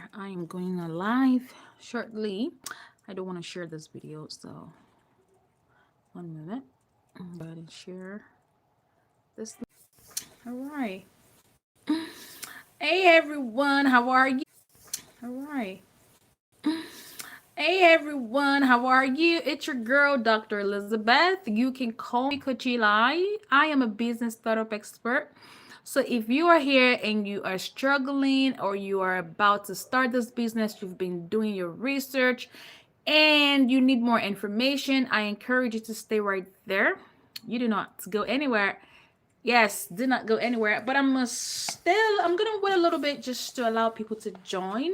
here. I am going live shortly. I don't want to share this video, so 1 minute. Go ahead and share this. All right. Hey everyone, how are you? All right. Hey everyone, how are you? It's your girl, Dr. Elizabeth. You can call me CoachEli. I am a business startup expert. So if you are here and you are struggling or you are about to start this business, you've been doing your research and you need more information, I encourage you to stay right there. You do not go anywhere. Yes, did not go anywhere. But I'm gonna wait a little bit just to allow people to join.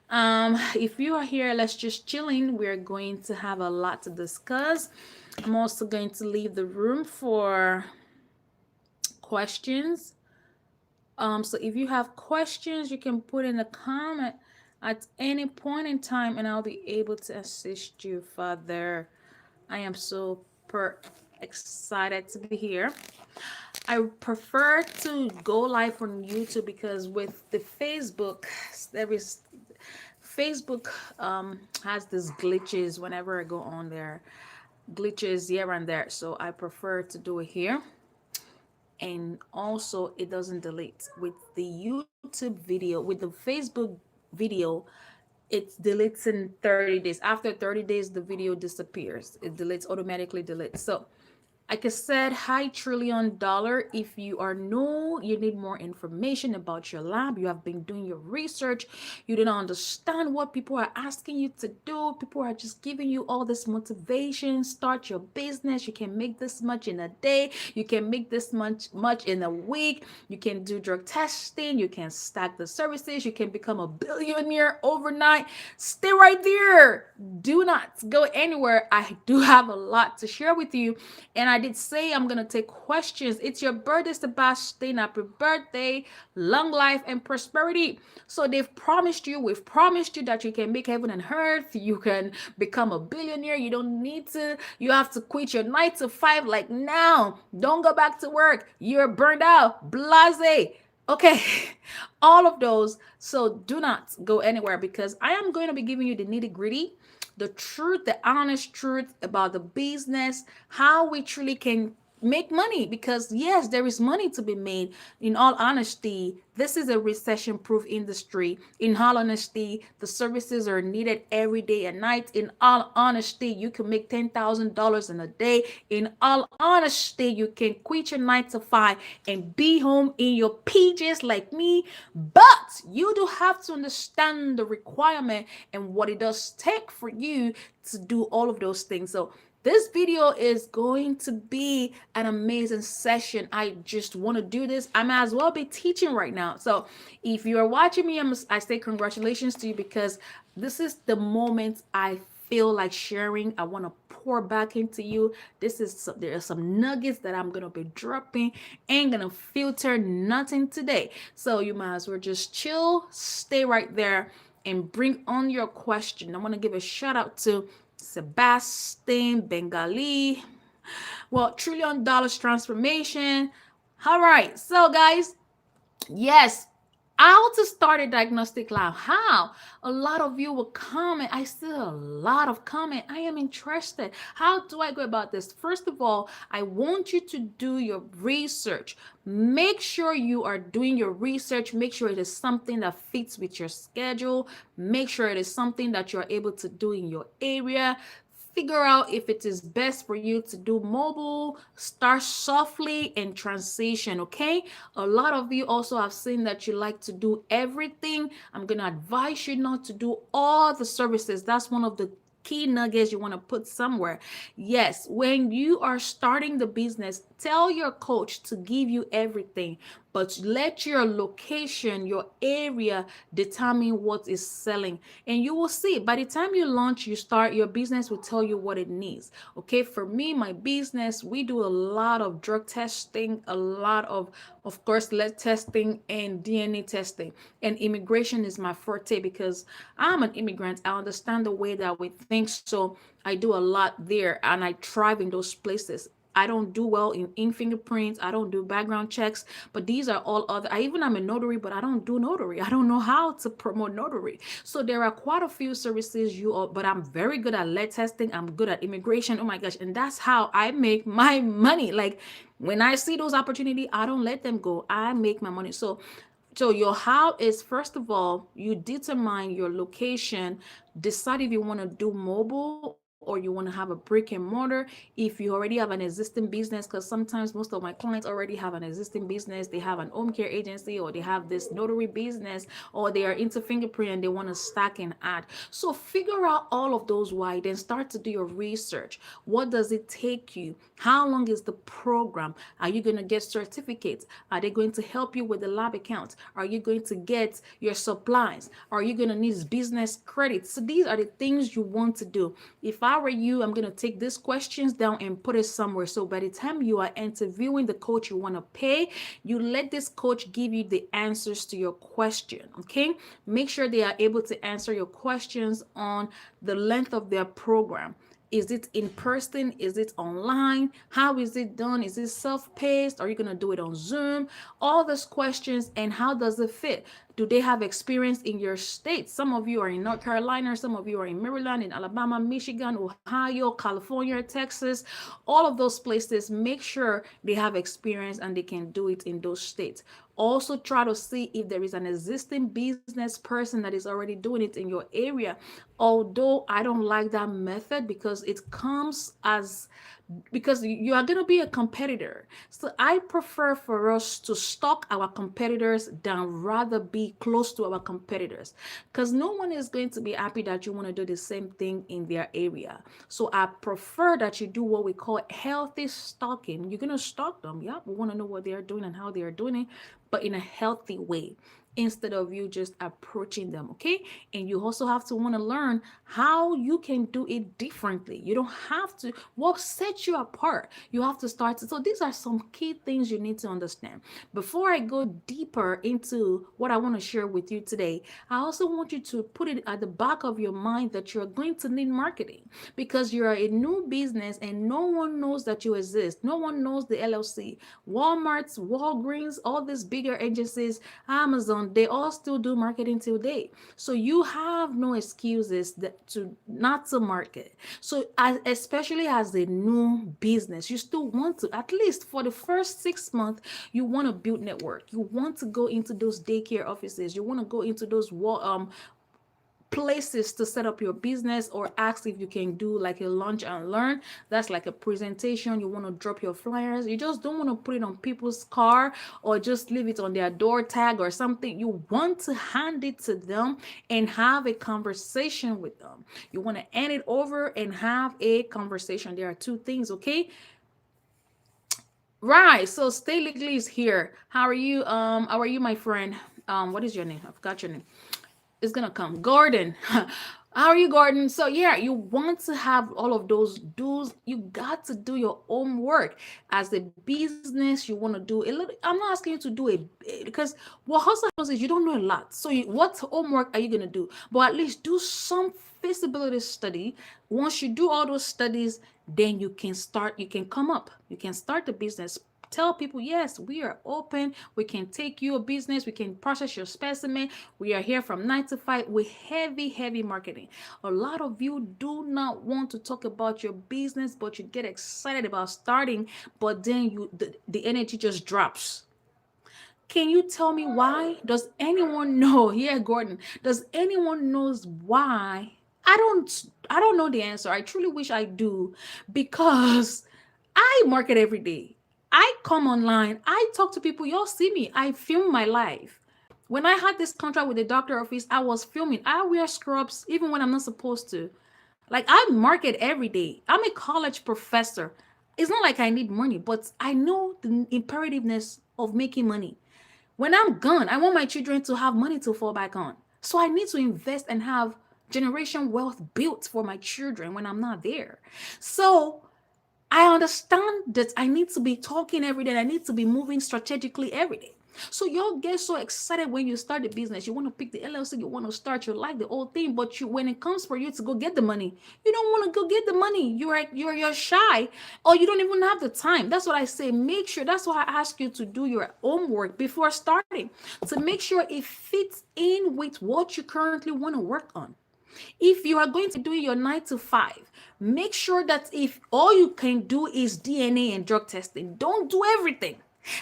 If you are here, let's just chilling. We're going to have a lot to discuss. I'm also going to leave the room for questions. So if you have questions, you can put in a comment at any point in time, and I'll be able to assist you further. I am super excited to be here. I prefer to go live on YouTube because with the Facebook, there is Facebook has these glitches whenever I go on there, glitches here and there. So I prefer to do it here. And also, it doesn't delete with the YouTube video, with the Facebook video. It deletes in 30 days. After 30 days, the video disappears. It deletes, automatically deletes. So like I said, hi trillion dollar. If you are new, you need more information about your lab. You have been doing your research. You do not understand what people are asking you to do. People are just giving you all this motivation. Start your business. You can make this much in a day. You can make this much in a week. You can do drug testing. You can stack the services. You can become a billionaire overnight. Stay right there. Do not go anywhere. I do have a lot to share with you. And I did say I'm gonna take questions. It's your birthday, Sebastian. Happy birthday, long life and prosperity. So we've promised you that you can make heaven and earth. You can become a billionaire. You don't need to. You have to quit your 9 to 5 like now. Don't go back to work. You're burned out. Blase. Okay, all of those. So do not go anywhere because I am going to be giving you the nitty gritty, the truth, the honest truth about the business, how we truly can make money. Because yes, there is money to be made. In all honesty, this is a recession proof industry. In all honesty, the services are needed every day and night. In all honesty, you can make $10,000 in a day. In all honesty, you can quit your 9 to 5 and be home in your PJs like me. But you do have to understand the requirement and what it does take for you to do all of those things. So this video is going to be an amazing session. I just want to do this. I might as well be teaching right now. So if you are watching me, I say congratulations to you because this is the moment I feel like sharing. I want to pour back into you. There are some nuggets that I'm gonna be dropping. Ain't gonna filter nothing today. So you might as well just chill, stay right there, and bring on your question. I want to give a shout out to Sebastian Bengali. Well, $1 trillion transformation. All right, so guys, yes, how to start a diagnostic lab. How? A lot of you will comment. I see a lot of comment. I am interested. How do I go about this? First of all, I want you to do your research. Make sure you are doing your research. Make sure it is something that fits with your schedule. Make sure it is something that you're able to do in your area. Figure out if it is best for you to do mobile, start softly and transition. Okay, a lot of you also have seen that you like to do everything. I'm going to advise you not to do all the services. That's one of the key nuggets you want to put somewhere. Yes, when you are starting the business, tell your coach to give you everything, but let your location, your area determine what is selling. And you will see by the time you launch, you start, your business will tell you what it needs. Okay, for me, my business, we do a lot of drug testing, a lot of course, lead testing and DNA testing. And immigration is my forte because I'm an immigrant. I understand the way that we think. So I do a lot there and I thrive in those places. I don't do well in fingerprints. I don't do background checks. But these are all other. I even I'm a notary, but I don't do notary. I don't know how to promote notary. So there are quite a few services you are, but I'm very good at lead testing. I'm good at immigration. Oh my gosh. And that's how I make my money. Like when I see those opportunity, I don't let them go. I make my money. So your how is, first of all, you determine your location, decide if you want to do mobile or you want to have a brick and mortar. If you already have an existing business, because sometimes most of my clients already have an existing business, they have an home care agency or they have this notary business or they are into fingerprint and they want to stack and add. So figure out all of those why, then start to do your research. What does it take you? How long is the program? Are you going to get certificates? Are they going to help you with the lab account? Are you going to get your supplies? Are you going to need business credits? So these are the things you want to do. If I were you, I'm going to take these questions down and put it somewhere. So by the time you are interviewing the coach you want to pay, you let this coach give you the answers to your question. Okay. Make sure they are able to answer your questions on the length of their program. Is it in person? Is it online? How is it done? Is it self-paced? Are you going to do it on Zoom? All those questions, and how does it fit? Do they have experience in your state? Some of you are in North Carolina, some of you are in Maryland, in Alabama, Michigan, Ohio, California, Texas, all of those places. Make sure they have experience and they can do it in those states. Also, try to see if there is an existing business person that is already doing it in your area. Although I don't like that method because it comes as, because you are going to be a competitor. So I prefer for us to stalk our competitors than rather be close to our competitors, because no one is going to be happy that you want to do the same thing in their area. So I prefer that you do what we call healthy stalking. You're going to stalk them. Yeah, we want to know what they are doing and how they are doing it, but in a healthy way, instead of you just approaching them. Okay. And you also have to want to learn how you can do it differently. You don't have to, what sets you apart, you have to start to, so these are some key things you need to understand. Before I go deeper into what I want to share with you today, I also want you to put it at the back of your mind that you're going to need marketing, because you're a new business and no one knows that you exist. No one knows the LLC. Walmart's, Walgreens, all these bigger agencies, Amazon, they all still do marketing today. So you have no excuses to not to market. So especially as a new business, you still want to, at least for the first 6 months, you want to build network. You want to go into those daycare offices. You want to go into those places to set up your business, or ask if you can do like a lunch and learn. That's like a presentation. You want to drop your flyers. You just don't want to put it on people's car or just leave it on their door tag or something. You want to hand it to them and have a conversation with them. You want to hand it over and have a conversation. There are two things. Okay. Right. So Stay Legally is here. How are you, my friend? What is your name? I forgot your name. It's gonna come. Gordon. How are you, Gordon? So yeah, you want to have all of those do's. You got to do your own work. As a business, you want to do a little. I'm not asking you to do it because what also happens is you don't know a lot. So what homework are you gonna do? But at least do some feasibility study. Once you do all those studies, then you can start. You can come up. You can start the business. Tell people, yes, we are open. We can take your business. We can process your specimen. We are here from 9 to 5 with heavy, heavy marketing. A lot of you do not want to talk about your business, but you get excited about starting, but then the energy just drops. Can you tell me why? Does anyone know? Yeah, Gordon. Does anyone knows why? I don't know the answer. I truly wish I do, because I market every day. I come online. I talk to people. Y'all see me. I film my life. When I had this contract with the doctor office, I was filming. I wear scrubs even when I'm not supposed to. Like, I market every day. I'm a college professor. It's not like I need money, but I know the imperativeness of making money. When I'm gone, I want my children to have money to fall back on. So I need to invest and have generation wealth built for my children when I'm not there. So I understand that I need to be talking every day. I need to be moving strategically every day. So y'all get so excited when you start the business. You want to pick the LLC, you want to start, you like the whole thing, but you when it comes for you to go get the money, you don't want to go get the money. You're shy, or you don't even have the time. That's what I say. Make sure. That's why I ask you to do your homework before starting, to make sure it fits in with what you currently want to work on. If you are going to be doing your 9 to 5, make sure that if all you can do is DNA and drug testing, don't do everything.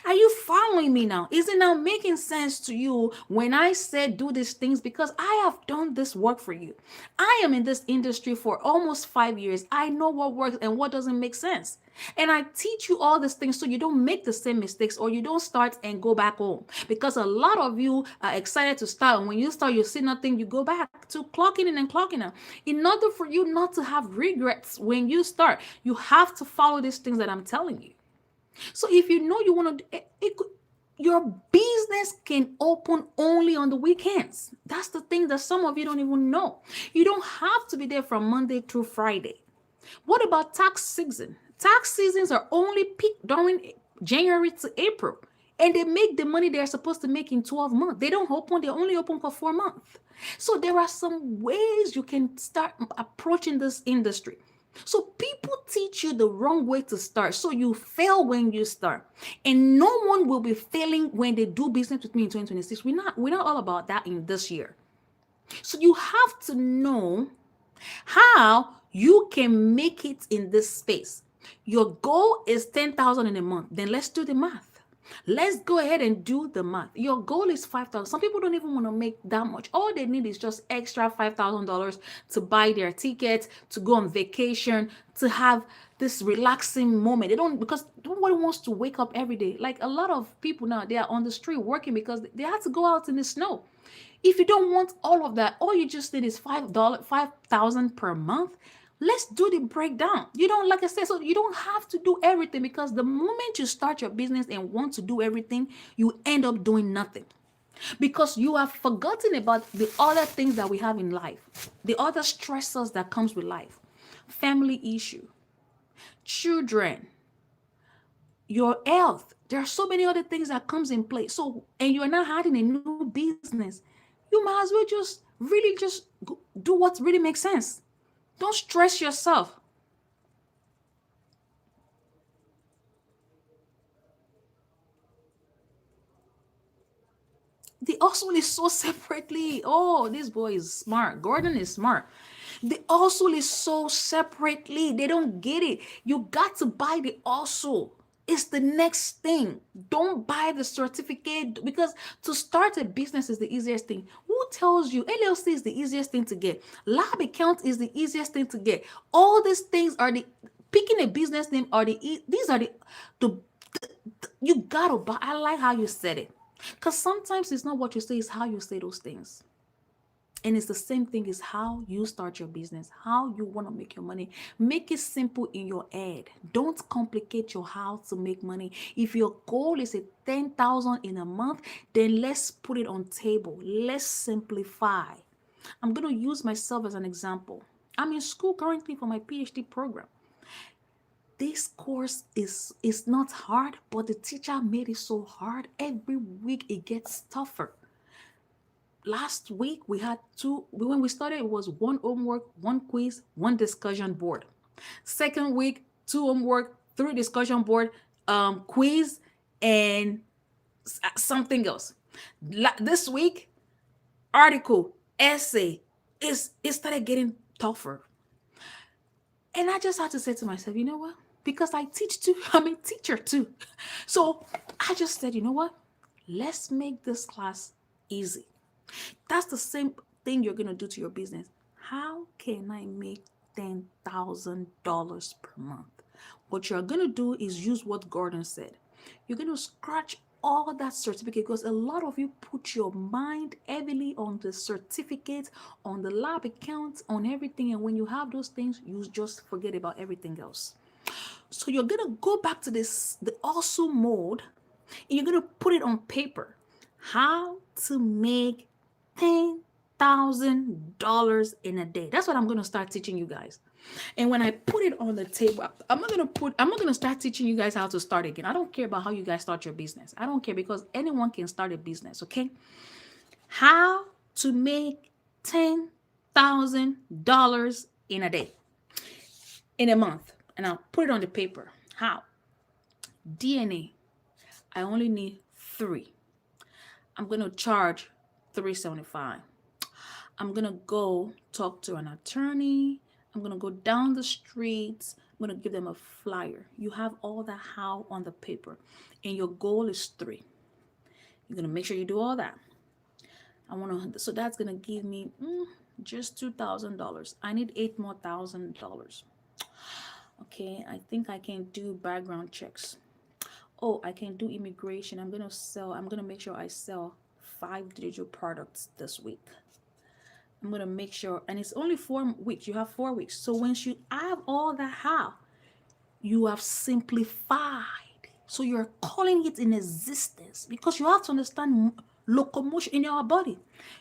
Are you following me now? Is it now making sense to you when I said do these things? Because I have done this work for you. I am in this industry for almost 5 years. I know what works and what doesn't make sense. And I teach you all these things so you don't make the same mistakes or you don't start and go back home. Because a lot of you are excited to start. And when you start, you see nothing, you go back to clocking in and clocking out. In order for you not to have regrets when you start, you have to follow these things that I'm telling you. So if you know you want to, your business can open only on the weekends. That's the thing that some of you don't even know. You don't have to be there from Monday through Friday. What about tax season? Tax seasons are only peak during January to April. And they make the money they're supposed to make in 12 months. They don't open, they only open for 4 months. So there are some ways you can start approaching this industry. So people teach you the wrong way to start. So you fail when you start. And no one will be failing when they do business with me in 2026. We're not all about that in this year. So you have to know how you can make it in this space. Your goal is 10,000 in a month. Then let's do the math. Let's go ahead and do the math. Your goal is 5,000. Some people don't even want to make that much. All they need is just extra $5,000 to buy their tickets, to go on vacation, to have this relaxing moment. They don't, because nobody wants to wake up every day. Like a lot of people now, they are on the street working because they have to go out in the snow. If you don't want all of that, all you just need is $5,000 per month. Let's do the breakdown. You don't, like I said, so you don't have to do everything, because the moment you start your business and want to do everything, you end up doing nothing, because you have forgotten about the other things that we have in life, the other stressors that comes with life, family issue, children, your health. There are so many other things that comes in play. So, and you're not having a new business, you might as well just really just do what really makes sense. Don't stress yourself. They also list so separately. Oh, this boy is smart. Gordon is smart. They also list so separately. They don't get it. You got to buy the also. It's the next thing. Don't buy the certificate, because to start a business is the easiest thing. Who tells you LLC is the easiest thing to get? Lab account is the easiest thing to get. All these things are the picking a business name are these are the you gotta buy. I like how you said it. Because sometimes it's not what you say, it's how you say those things. And it's the same thing as how you start your business, how you want to make your money. Make it simple in your head. Don't complicate your how to make money. If your goal is a 10,000 in a month, then let's put it on table. Let's simplify. I'm going to use myself as an example. I'm in school currently for my PhD program. This course is not hard, but the teacher made it so hard. Every week it gets tougher. Last week we had two. When we started, it was one homework, one quiz, one discussion board. Second week, two homework, three discussion board, quiz, and something else. This week, article, essay, it started getting tougher. And I just had to say to myself, you know what? Because I teach too, I'm a teacher too. So I just said, you know what? Let's make this class easy. That's the same thing you're going to do to your business. How can I make $10,000 per month? What you're going to do is use what Gordon said. You're going to scratch all that certificate, because a lot of you put your mind heavily on the certificate, on the lab account, on everything. And when you have those things, you just forget about everything else. So you're going to go back to the also mode, and you're going to put it on paper. How to make $10,000 in a day. That's what I'm going to start teaching you guys. And when I put it on the table, I'm not gonna start teaching you guys how to start again. I don't care about how you guys start your business. I don't care because anyone can start a business, okay? How to make $10,000 in a day, in a month. And I'll put it on the paper. How? DNA. I only need three. I'm gonna charge $375. I'm gonna go talk to an attorney. I'm gonna go down the streets. I'm gonna give them a flyer. You have all the how on the paper, and your goal is three. You're gonna make sure you do all that. So that's gonna give me just $2,000. I need eight more $1,000. Okay, I think I can do background checks. Oh, I can do immigration. I'm gonna make sure I sell five digital products this week. I'm gonna make sure, and it's only 4 weeks. You have 4 weeks. So once you have all the how, you have simplified. So you're calling it in existence because you have to understand locomotion in your body.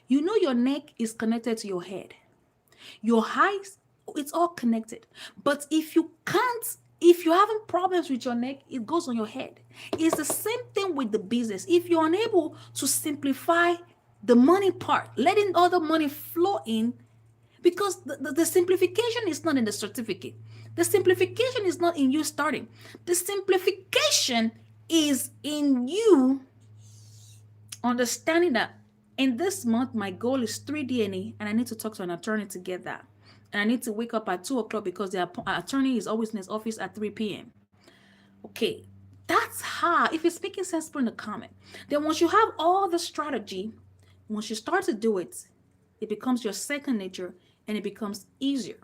You know your neck is connected to your head. Your eyes, it's all connected. But if you're having problems with your neck, it goes on your head. It's the same thing with the business. If you're unable to simplify the money part, letting all the money flow in, because the simplification is not in the certificate. The simplification is not in you starting. The simplification is in you understanding that in this month, my goal is 3 DNA, and I need to talk to an attorney to get that. And I need to wake up at 2 o'clock because the attorney is always in his office at 3 p.m. Okay, that's how, if it's making sense, put in the comment. Then once you have all the strategy, once you start to do it, it becomes your second nature and it becomes easier.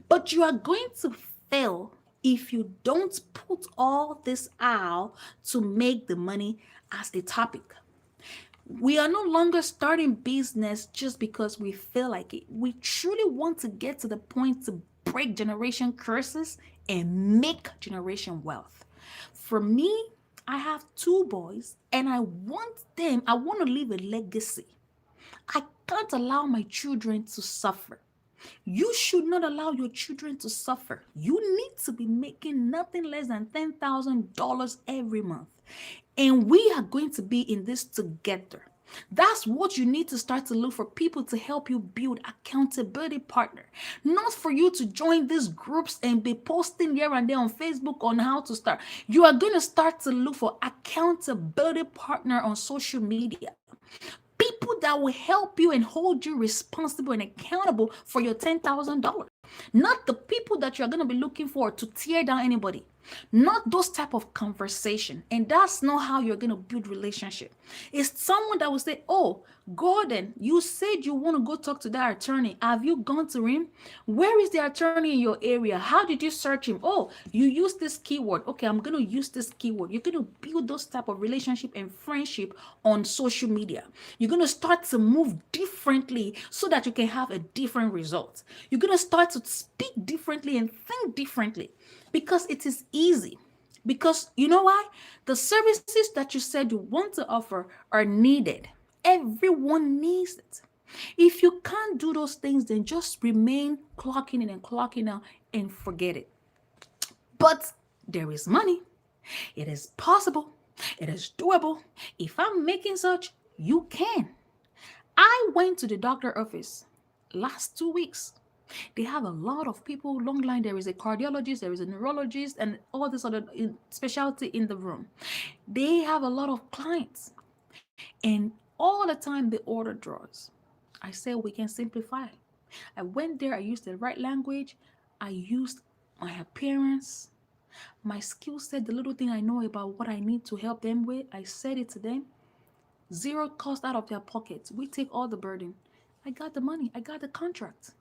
But you are going to fail if you don't put all this out to make the money as a topic. We are no longer starting business just because we feel like it. We truly want to get to the point to break generation curses and make generation wealth. For me, I have two boys and I want to leave a legacy. I can't allow my children to suffer. You should not allow your children to suffer. You need to be making nothing less than $10,000 every month. And we are going to be in this together. That's what you need to start to look for, people to help you build accountability partner. Not for you to join these groups and be posting here and there on Facebook on how to start. You are going to start to look for accountability partner on social media. People that will help you and hold you responsible and accountable for your $10,000. Not the people that you're going to be looking for to tear down anybody. Not those type of conversation. And that's not how you're going to build relationship. It's someone that will say, oh, Gordon, you said you want to go talk to that attorney. Have you gone to him? Where is the attorney in your area? How did you search him? Oh, you use this keyword. Okay, I'm going to use this keyword. You're going to build those type of relationship and friendship on social media. You're going to start to move differently so that you can have a different result. You're going to start to speak differently and think differently because it is easy. Because you know why? The services that you said you want to offer are needed. Everyone needs it. If you can't do those things, then just remain clocking in and clocking out and forget it. But there is money. It is possible. It is doable. If I'm making such, you can. I went to the doctor office last 2 weeks. They have a lot of people, long line. There is a cardiologist, there is a neurologist, and all this other specialty in the room. They have a lot of clients, and all the time they order drugs. I said we can simplify. I went there, I used the right language, I used my appearance, my skill set, the little thing I know about what I need to help them with. I said it to them. Zero cost out of their pockets. We take all the burden. I got the money, I got the contract.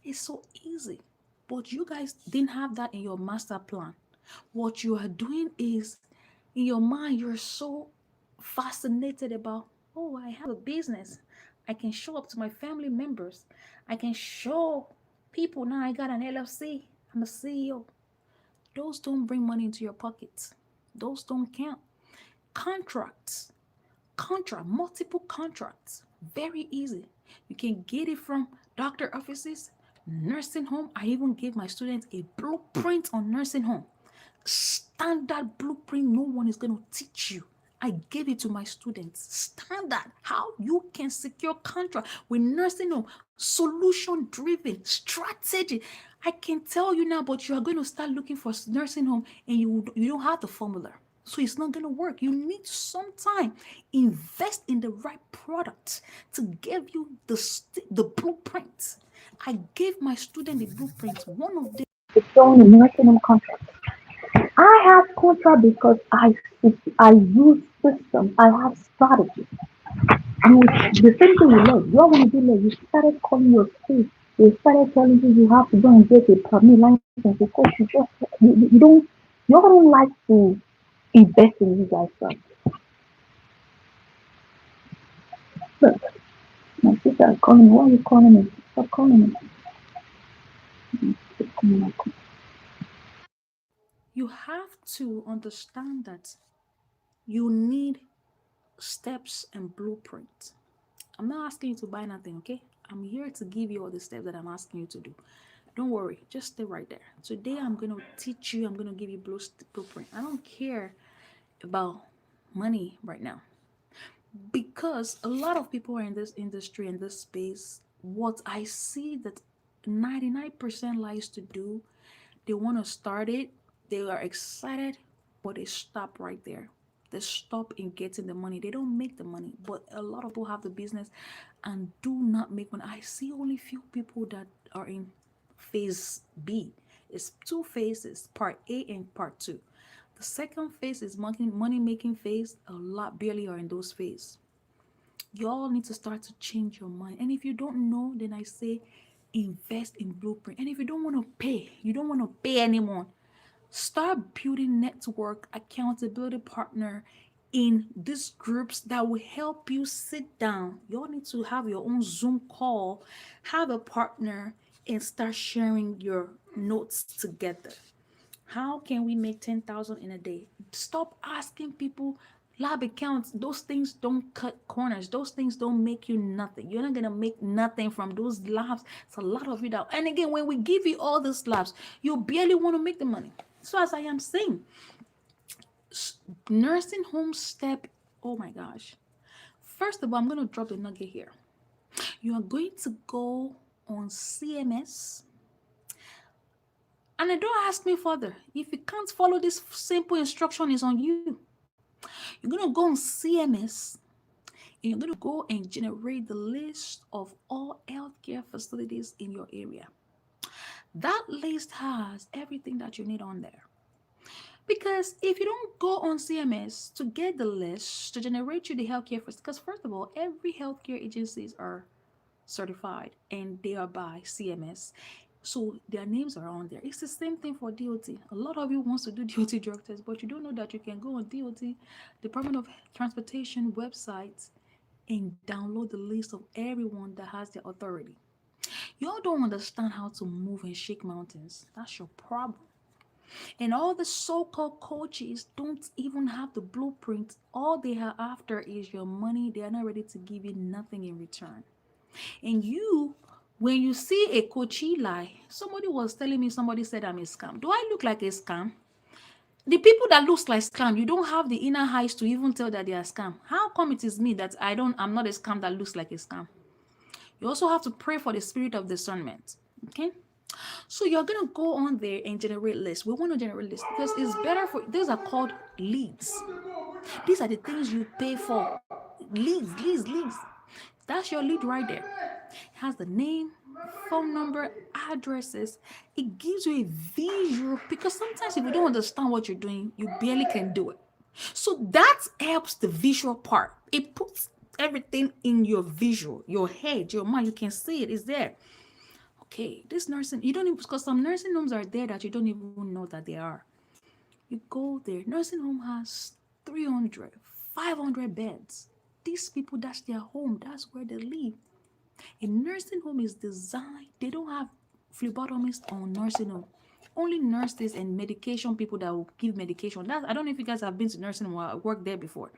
It's so easy. But you guys didn't have that in your master plan. What you are doing is in your mind, you're so fascinated about, oh, I have a business. I can show up to my family members. I can show people now I got an LLC. I'm a CEO. Those don't bring money into your pockets. Those don't count. Contracts, multiple contracts, very easy. You can get it from doctor offices, Nursing home, I even gave my students a blueprint on nursing home. Standard blueprint, no one is going to teach you. I gave it to my students. Standard, how you can secure contract with nursing home, solution driven strategy. I can tell you now, but you are going to start looking for nursing home and you don't have the formula. So it's not going to work. You need some time. Invest in the right product to give you the blueprint. I gave my student the blueprint. One of them. Securing a maximum contract. I have contract because I use systems. I have strategy. You the same thing with love. You want to do love. You started calling your state. They started telling you have to go and get a permit license because you don't you don't like to invest in you guys first. Look, my sister is calling me. Why are you calling me? Stop calling me. Stop calling me. You have to understand that you need steps and blueprint. I'm not asking you to buy nothing, okay? I'm here to give you all the steps that I'm asking you to do. Don't worry, just stay right there. Today I'm gonna teach you, I'm gonna give you blueprint. I don't care about money right now because a lot of people are in this industry, in this space. What I see that 99% likes to do, they want to start it, they are excited, but they stop right there. They stop in getting the money. They don't make the money, but a lot of people have the business and do not make money. I see only few people that are in phase B. It's two phases, part A and part two. The second phase is money making phase. A lot barely are in those phases. You all need to start to change your mind. And if you don't know, then I say invest in blueprint. And if you don't want to pay, you don't want to pay anymore, start building network accountability partner in these groups that will help you sit down. You all need to have your own Zoom call, have a partner, and start sharing your notes together. How can we make 10,000 in a day? Stop asking people lab accounts. Those things don't cut corners. Those things don't make you nothing. You're not gonna make nothing from those labs. It's a lot of it out. And again, when we give you all these labs, you barely want to make the money. So as I am saying, nursing home step. Oh my gosh. First of all, I'm gonna drop the nugget here. You are going to go on CMS. And don't ask me further. If you can't follow this simple instruction, is on you. You're gonna go on CMS and you're gonna go and generate the list of all healthcare facilities in your area. That list has everything that you need on there. Because if you don't go on CMS to get the list to generate you the healthcare first, because first of all, every healthcare agencies are certified and they are by CMS. So their names are on there. It's the same thing for DOT. A lot of you wants to do DOT drug tests, but you don't know that you can go on DOT, Department of Transportation website, and download the list of everyone that has the authority. Y'all don't understand how to move and shake mountains. That's your problem. And all the so-called coaches don't even have the blueprint. All they are after is your money. They are not ready to give you nothing in return. And you, when you see a Coachella, somebody was telling me, somebody said I'm a scam. Do I look like a scam? The people that looks like scam, you don't have the inner eyes to even tell that they are scam. How come it is me that I'm not a scam that looks like a scam? You also have to pray for the spirit of discernment. Okay? So you're gonna go on there and generate lists. We want to generate lists because it's better for these are called leads. These are the things you pay for. Leads. That's your lead right there. It has the name, phone number, addresses. It gives you a visual because sometimes if you don't understand what you're doing, you barely can do it. So that helps the visual part. It puts everything in your visual, your head, your mind. You can see it, it's there. Okay, this nursing, you don't even, because some nursing homes are there that you don't even know that they are. You go there, nursing home has 300, 500 beds. These people, that's their home, that's where they live. A nursing home is designed, they don't have phlebotomists on nursing home. Only nurses and medication people that will give medication. That I don't know if you guys have been to nursing home or worked there before.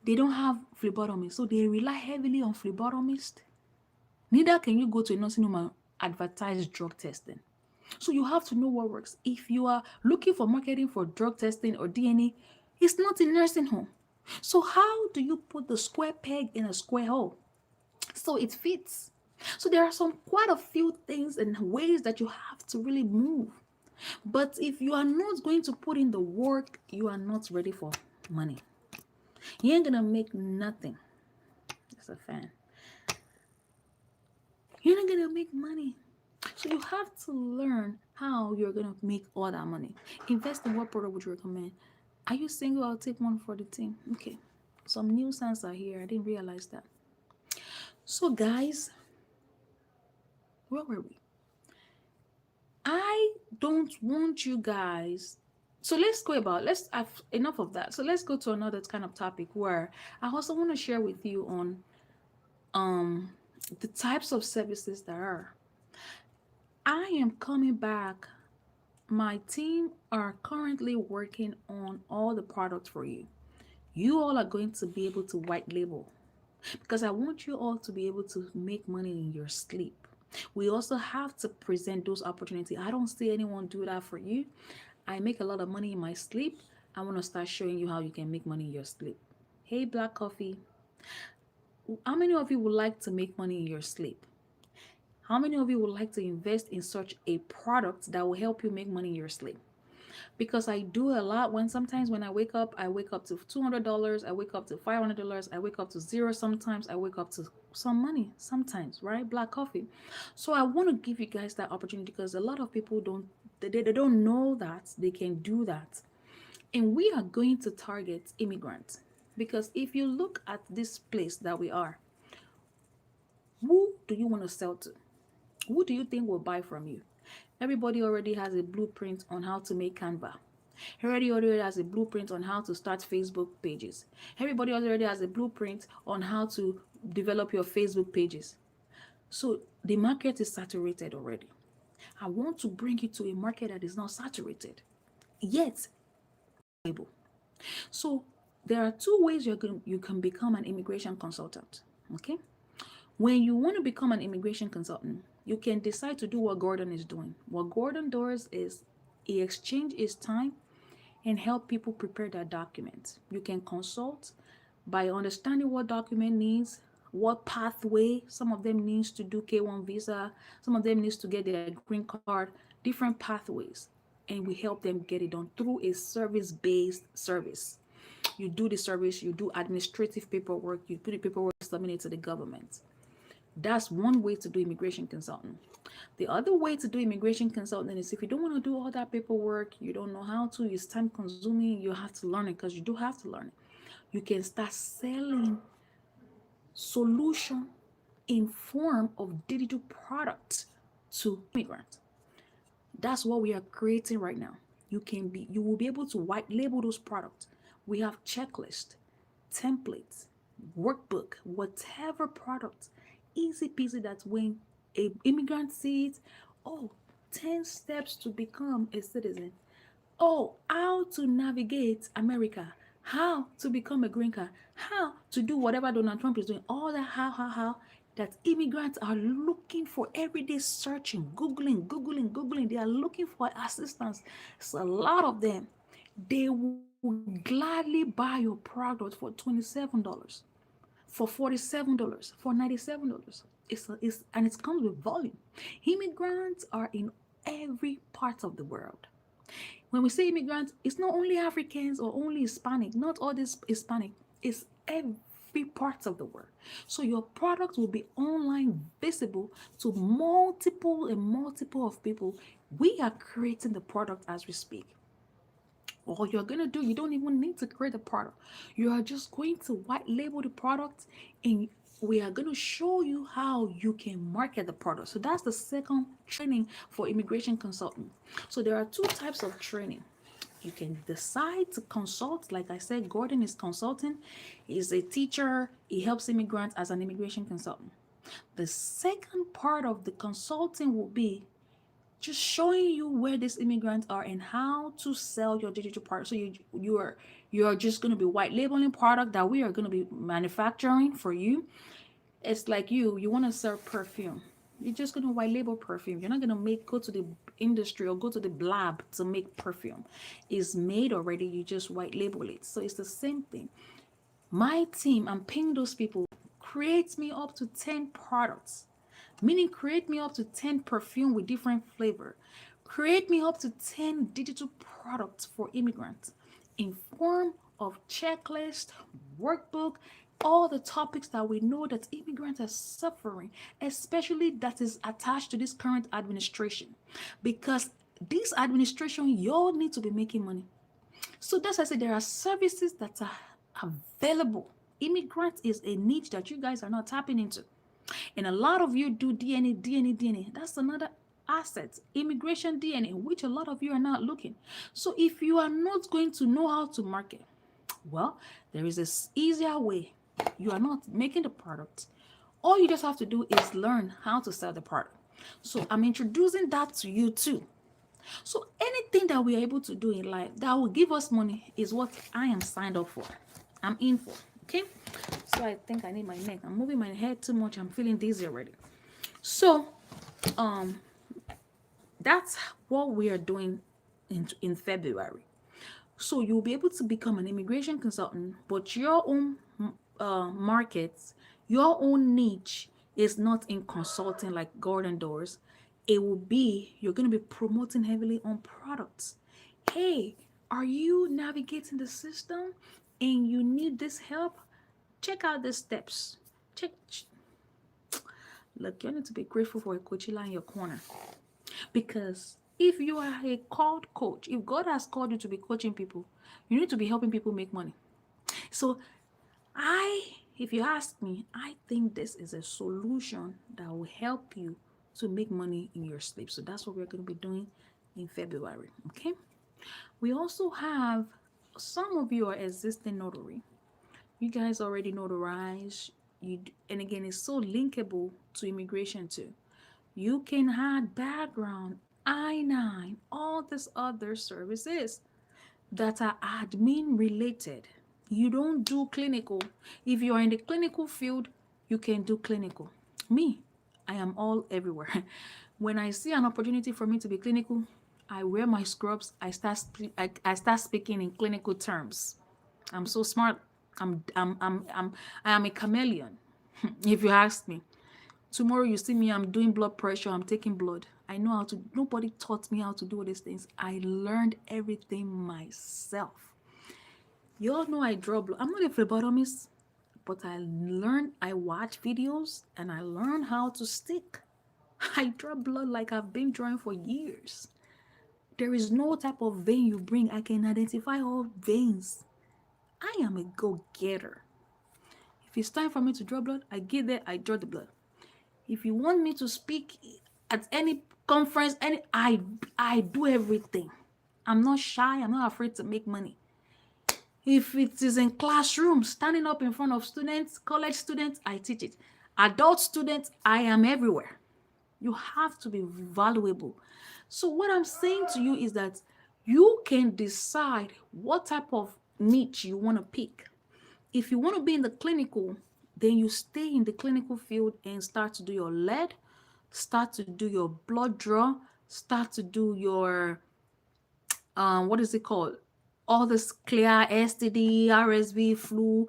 They don't have phlebotomists, so they rely heavily on phlebotomists. Neither can you go to a nursing home and advertise drug testing. So you have to know what works. If you are looking for marketing for drug testing or DNA, it's not a nursing home. So how do you put the square peg in a square hole so it fits? So there are some quite a few things and ways that you have to really move. But if you are not going to put in the work, you are not ready for money. You ain't gonna make nothing. That's a fan. You're not gonna make money. So you have to learn how you're gonna make all that money. Invest in what product would you recommend? Are you single? I'll take one for the team. Okay. Some new signs are here. I didn't realize that. So guys, where were we? I don't want you guys. So let's go about let's have enough of that. So let's go to another kind of topic where I also want to share with you on um the types of services there are. I am coming back. My team are currently working on all the products for you. You all are going to be able to white label because I want you all to be able to make money in your sleep. We also have to present those opportunities. I don't see anyone do that for you. I make a lot of money in my sleep. I want to start showing you how you can make money in your sleep. Hey, Black Coffee, how many of you would like to make money in your sleep? How many of you would like to invest in such a product that will help you make money in your sleep? Because I do a lot when sometimes when I wake up to $200, I wake up to $500, I wake up to zero sometimes, I wake up to some money sometimes, right? Black coffee. So I want to give you guys that opportunity because a lot of people they don't know that they can do that. And we are going to target immigrants because if you look at this place that we are, who do you want to sell to? Who do you think will buy from you? Everybody already has a blueprint on how to make Canva. Everybody already has a blueprint on how to start Facebook pages. Everybody already has a blueprint on how to develop your Facebook pages. So the market is saturated already. I want to bring you to a market that is not saturated, yet able. So there are two ways you can become an immigration consultant. Okay? When you want to become an immigration consultant, you can decide to do what Gordon is doing. What Gordon does is he exchanges his time and help people prepare their documents. You can consult by understanding what document needs, what pathway. Some of them needs to do K1 visa, some of them needs to get their green card, different pathways. And we help them get it done through a service-based service. You do the service, you do administrative paperwork, you put the paperwork, submit it to the government. That's one way to do immigration consulting. The other way to do immigration consulting is if you don't want to do all that paperwork, you don't know how to, it's time consuming, you have to learn it because you do have to learn it. You can start selling solution in form of digital products to immigrants. That's what we are creating right now. You will be able to white label those products. We have checklist, templates, workbook, whatever product, easy peasy that when a immigrant sees, oh, 10 steps to become a citizen. Oh, how to navigate America, how to become a green card, how to do whatever Donald Trump is doing, all that how that immigrants are looking for every day, searching, Googling. They are looking for assistance. It's a lot of them. They will gladly buy your product for $27, for $47, for $97. And it comes with volume. Immigrants are in every part of the world. When we say immigrants, it's not only Africans or only Hispanic, not all this Hispanic, it's every part of the world. So your product will be online visible to multiple of people. We are creating the product as we speak. All you're gonna do, you don't even need to create a product. You are just going to white label the product and we are going to show you how you can market the product. So that's the second training for immigration consultant. So there are two types of training. You can decide to consult. Like I said, Gordon is consulting. He's a teacher. He helps immigrants as an immigration consultant. The second part of the consulting will be just showing you where these immigrants are and how to sell your digital product. So you are just going to be white labeling product that we are going to be manufacturing for you. It's like you want to sell perfume. You're just gonna white label perfume. You're not gonna make go to the industry or go to the lab to make perfume. It's made already. You just white label it. So it's the same thing. My team, I'm paying those people, create me up to 10 products. Meaning create me up to 10 perfume with different flavor. Create me up to 10 digital products for immigrants in form of checklist, workbook, all the topics that we know that immigrants are suffering, especially that is attached to this current administration. Because this administration, you all need to be making money. So that's why I say there are services that are available. Immigrant is a niche that you guys are not tapping into. And a lot of you do DNA. That's another asset. Immigration DNA, which a lot of you are not looking. So if you are not going to know how to market, well, there is this easier way. You are not making the product. All you just have to do is learn how to sell the product. So I'm introducing that to you too. So anything that we are able to do in life that will give us money is what I am signed up for. I'm in for. Okay. So I think I need my neck. I'm moving my head too much. I'm feeling dizzy already. So um that's what we are doing in February. So you'll be able to become an immigration consultant, but your own markets, your own niche is not in consulting like Gordon doors. It will be you're going to be promoting heavily on products. Hey, are you navigating the system and you need this help? Check out the steps. Check. Look, you need to be grateful for a Coachella in your corner. Because if you are a called coach, if God has called you to be coaching people, you need to be helping people make money. So if you ask me, I think this is a solution that will help you to make money in your sleep. So that's what we're going to be doing in February. Okay. We also have some of you are existing notary. You guys already notarize. And again, it's so linkable to immigration too. You can add background, I-9, all these other services that are admin related. You don't do clinical. If you are in the clinical field, you can do clinical. Me, I am all everywhere. When I see an opportunity for me to be clinical, I wear my scrubs. I start speaking in clinical terms. I'm so smart. I am a chameleon. If you ask me, tomorrow you see me, I'm doing blood pressure, I'm taking blood. I know how to, nobody taught me how to do all these things. I learned everything myself. You all know I draw blood. I'm not a phlebotomist, but I learned, I watch videos and I learned how to stick. I draw blood like I've been drawing for years. There is no type of vein you bring. I can identify all veins. I am a go-getter. If it's time for me to draw blood, I get there, I draw the blood. If you want me to speak at any conference, I do everything. I'm not shy. I'm not afraid to make money. If it is in classrooms, standing up in front of students, college students, I teach it. Adult students, I am everywhere. You have to be valuable. So what I'm saying to you is that you can decide what type of niche you want to pick. If you want to be in the clinical, then you stay in the clinical field and start to do your lead, start to do your blood draw, start to do your what is it called? All this clear STD, RSV, flu,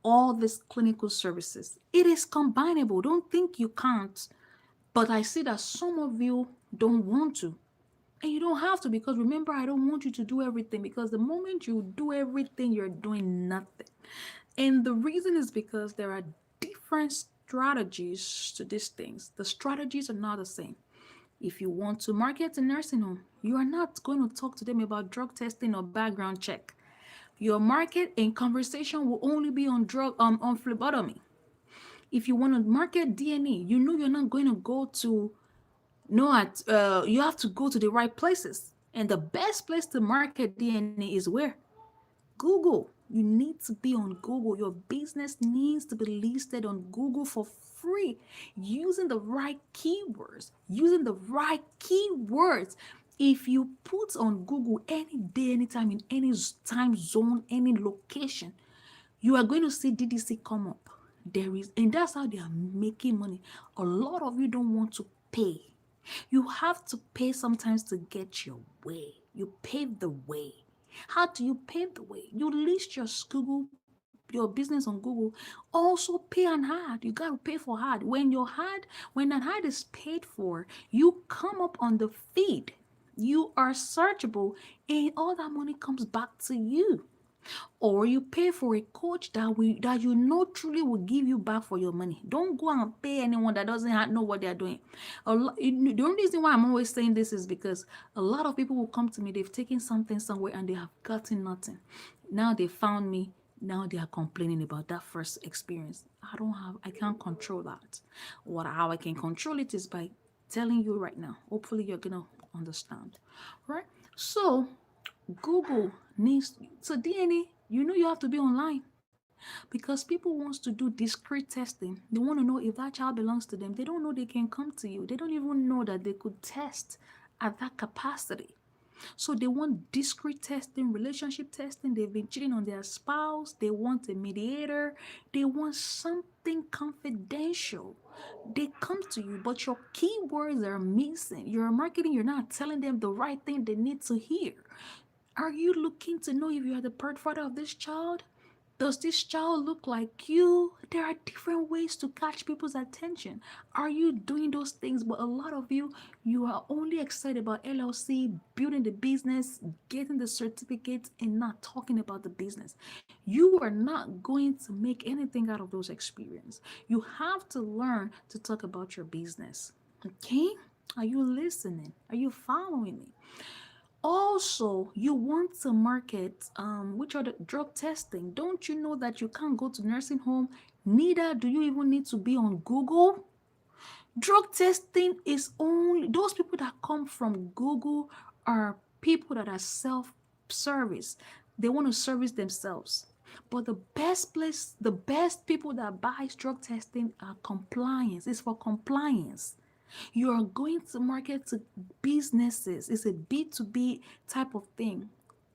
all these clinical services. It is combinable. Don't think you can't. But I see that some of you don't want to. And you don't have to, because remember, I don't want you to do everything, because the moment you do everything, you're doing nothing. And the reason is because there are different strategies to these things. The strategies are not the same. If you want to market a nursing home, you are not going to talk to them about drug testing or background check. Your market and conversation will only be on on phlebotomy. If you want to market DNA, you know you're not going to go to no at you have to go to the right places. And the best place to market DNA is where? Google. You need to be on Google. Your business needs to be listed on Google for free using the right keywords. Using the right keywords. If you put on Google any day, anytime, in any time zone, any location, you are going to see DDC come up. And that's how they are making money. A lot of you don't want to pay. You have to pay sometimes to get your way. You pave the way. How do you pave the way? You list your business on Google. Also pay an ad. You gotta pay for ad. When an ad is paid for, you come up on the feed. You are searchable, and all that money comes back to you. Or you pay for a coach that you know truly will give you back for your money. Don't go and pay anyone that doesn't know what they're doing. The only reason why I'm always saying this is because a lot of people will come to me, they've taken something somewhere and they have gotten nothing. Now they found me, now they are complaining about that first experience. I can't control that. How I can control it is by telling you right now. Hopefully you're gonna understand. Right? So Google needs, so DNA, you have to be online because people wants to do discrete testing. They want to know if that child belongs to them. They don't know they can come to you. They don't even know that they could test at that capacity. So they want discrete testing, relationship testing. They've been cheating on their spouse. They want a mediator. They want something confidential. They come to you, but your keywords are missing. Your marketing, you're not telling them the right thing they need to hear. Are you looking to know if you are the birth father of this child? Does this child look like you? There are different ways to catch people's attention. Are you doing those things? But a lot of you are only excited about LLC, building the business, getting the certificates, and not talking about the business. You are not going to make anything out of those experiences. You have to learn to talk about your business. Okay? Are you listening? Are you following me? Also, you want to market which are the drug testing. Don't you know that you can't go to nursing home? Neither do you even need to be on Google. Drug testing is only those people that come from Google are people that are self-service. They want to service themselves. But the best people that buys drug testing are compliance. It's for compliance. You are going to market to businesses. It's a B2B type of thing.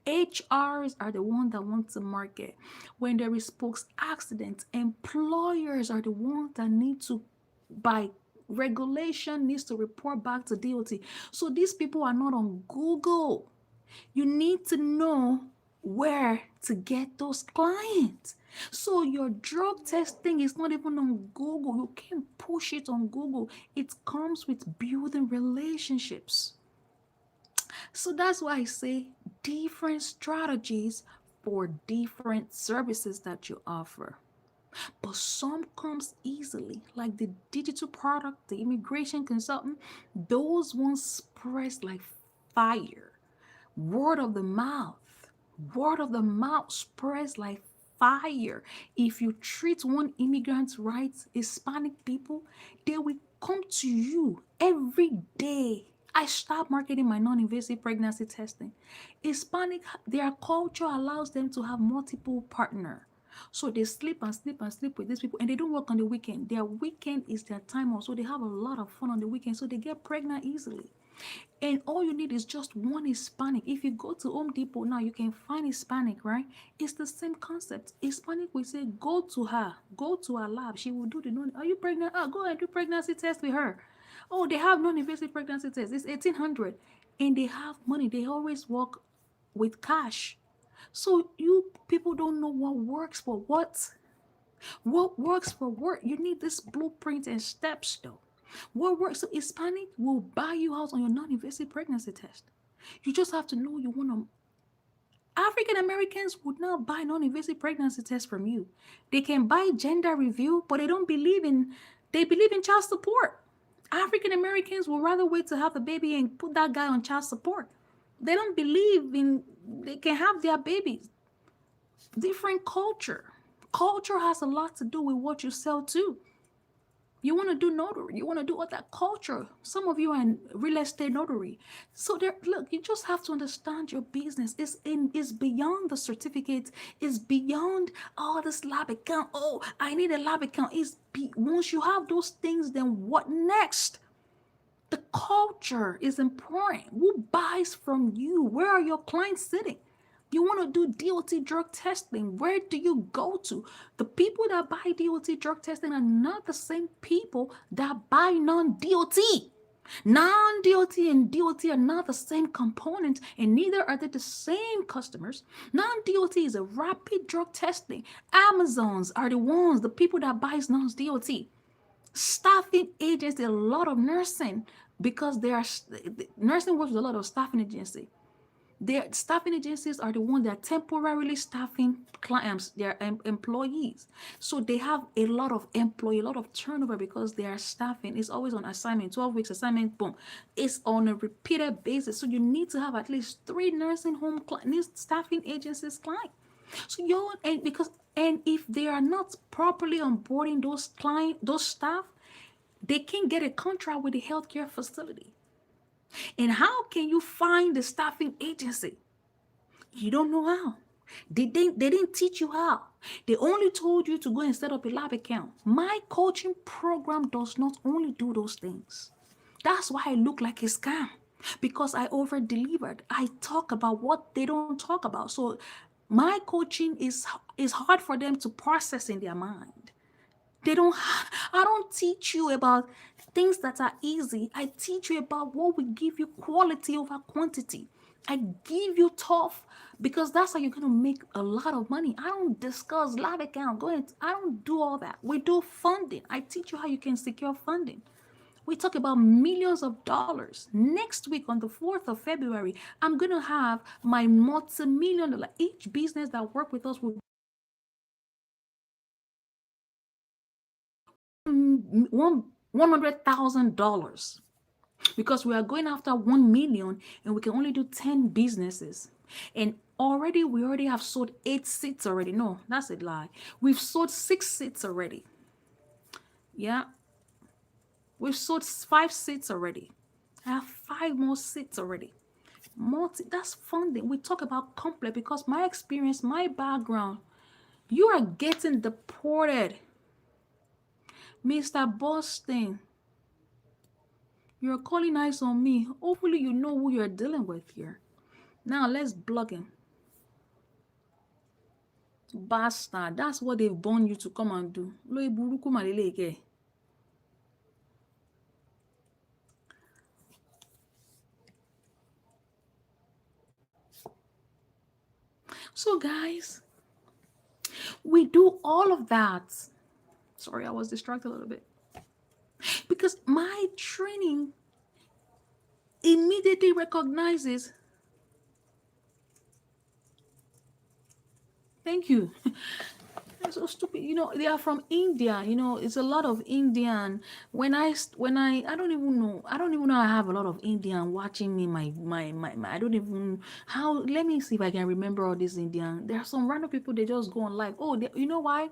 HRs are the ones that want to market. When there is spokes accidents, employers are the ones that need to, by regulation, needs to report back to DOT. So these people are not on Google. You need to know where to get those clients. So your drug testing is not even on Google. You can't push it on Google. It comes with building relationships. So that's why I say different strategies for different services that you offer. But some comes easily, like the digital product, the immigration consultant, those ones spread like fire. Word of the mouth. Word of the mouth spreads like fire. If you treat one immigrant right, Hispanic people, they will come to you every day. I start marketing my non-invasive pregnancy testing. Hispanic, their culture allows them to have multiple partner. So they sleep and sleep and sleep with these people, and they don't work on the weekend. Their weekend is their time off, so they have a lot of fun on the weekend, so they get pregnant easily. And all you need is just one Hispanic. If you go to Home Depot now, you can find Hispanic, right? It's the same concept. Hispanic will say, go to her lab. She will do the non. Are you pregnant? Oh, go and do pregnancy test with her. Oh, they have non-invasive pregnancy test. It's 1800, and they have money. They always work with cash. So you people don't know what works for what. What works for what? You need this blueprint and steps though. What works? So Hispanic will buy you out on your non-invasive pregnancy test. You just have to know you want to. African Americans would not buy non-invasive pregnancy test from you. They can buy gender review, but they don't believe in. They believe in child support. African Americans will rather wait to have a baby and put that guy on child support. They don't believe in. They can have their babies. Different culture. Culture has a lot to do with what you sell too. You want to do notary. You want to do all that culture. Some of you are in real estate notary. So there, look, you just have to understand your business. It's beyond the certificates. It's beyond all this lab account. Oh, I need a lab account. Once you have those things, then what next? The culture is important. Who buys from you? Where are your clients sitting? You want to do DOT drug testing. Where do you go to? The people that buy DOT drug testing are not the same people that buy non DOT. Non DOT and DOT are not the same components, and neither are they the same customers. Non DOT is a rapid drug testing. Amazons are the ones, the people that buys non DOT. Staffing agency, a lot of nursing, because they are nursing works with a lot of staffing agency. Their staffing agencies are the ones that are temporarily staffing clients, their employees. So they have a lot of employee, a lot of turnover because they are staffing. It's always on assignment, 12 weeks assignment, boom. It's on a repeated basis. So you need to have at least three nursing home staffing agencies client. So you and because and if they are not properly onboarding those client, those staff, they can get a contract with the healthcare facility. And how can you find the staffing agency? You don't know how. They didn't teach you how. They only told you to go and set up a lab account. My coaching program does not only do those things. That's why I look like a scam. Because I over delivered. I talk about what they don't talk about. So my coaching is hard for them to process in their mind. They don't, I don't teach you about things that are easy. I teach you about what will give you quality over quantity. I give you tough because that's how you're going to make a lot of money. I don't discuss live account. I don't do all that. We do funding. I teach you how you can secure funding. We talk about millions of dollars. Next week on the 4th of February, I'm going to have my multi-million dollar. Each business that work with us will one $100,000 because we are going after 1 million and we can only do 10 businesses. And we already have sold 8 seats already. No, that's a lie. We've sold 6 seats already. Yeah, we've sold 5 seats already. I have 5 more seats already. That's funding. We talk about complex because my experience, my background, you are getting deported. Mr. Boston, you're calling eyes on me. Hopefully, you know who you're dealing with here. Now, let's plug in. Bastard. That's what they've born you to come and do. So, guys, we do all of that. Sorry, I was distracted a little bit. Because my training immediately recognizes. Thank you. They're so stupid. They are from India. It's a lot of Indian. I don't even know. I don't even know I have a lot of Indian watching me. I don't even how. Let me see if I can remember all these Indian. There are some random people. They just go on live. Oh, you know why?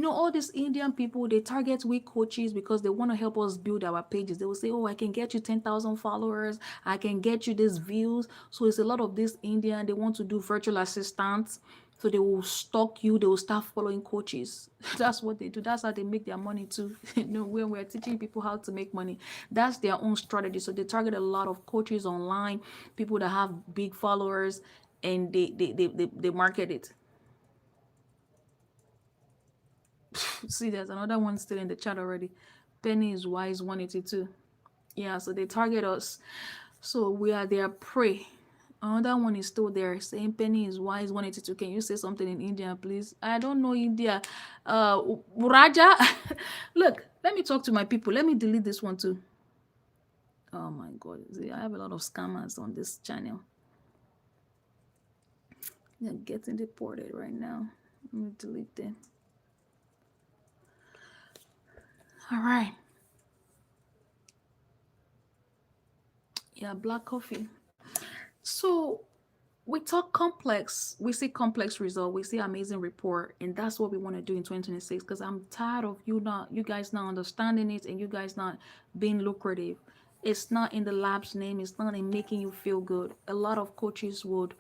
All these Indian people. They target we coaches because they want to help us build our pages. They will say, oh, I can get you 10,000 followers. I can get you these views. So it's a lot of this Indian. They want to do virtual assistants. So they will stalk you, they will start following coaches. That's what they do. That's how they make their money too. When we're teaching people how to make money, that's their own strategy. So they target a lot of coaches online, people that have big followers, and they market it. See, there's another one still in the chat already. Penny is wise 182. Yeah, so they target us. So we are their prey. Another one is still there saying Penny is wise 182. Can you say something in India, please? I don't know India. Raja. Look, let me talk to my people. Let me delete this one too. Oh my god. See, I have a lot of scammers on this channel. They're getting deported right now. Let me delete them. All right. Yeah, black coffee. So we talk complex, we see complex result, we see amazing report, and that's what we want to do in 2026 because I'm tired of you guys not understanding it and you guys not being lucrative. It's not in the lab's name, it's not in making you feel good. A lot of coaches would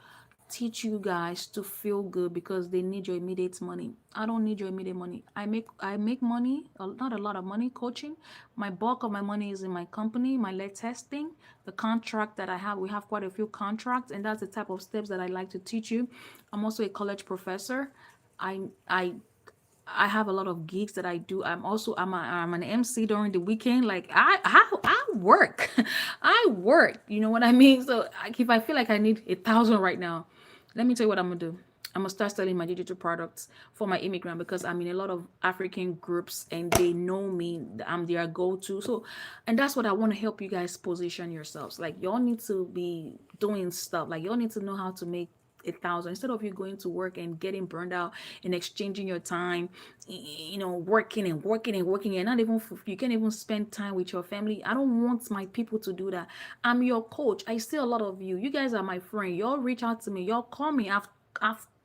teach you guys to feel good because they need your immediate money. I don't need your immediate money. I make money, not a lot of money coaching. My bulk of my money is in my company, my lead testing, the contract that I have. We have quite a few contracts, and that's the type of steps that I like to teach you. I'm also a college professor. I I have a lot of gigs that I do. I'm an MC during the weekend. Like I work, I work. You know what I mean? So like, if I feel like I need 1,000 right now, let me tell you what I'm gonna do. I'm gonna start selling my digital products for my immigrant because I'm in a lot of African groups and they know me. I'm their go-to. So, and that's what I want to help you guys position yourselves. Like y'all need to be doing stuff. Like y'all need to know how to make 1,000 instead of you going to work and getting burned out and exchanging your time, working and working and working and not even you can't even spend time with your family. I don't want my people to do that. I'm your coach. I see a lot of you. You guys are my friend. Y'all reach out to me. Y'all call me. I've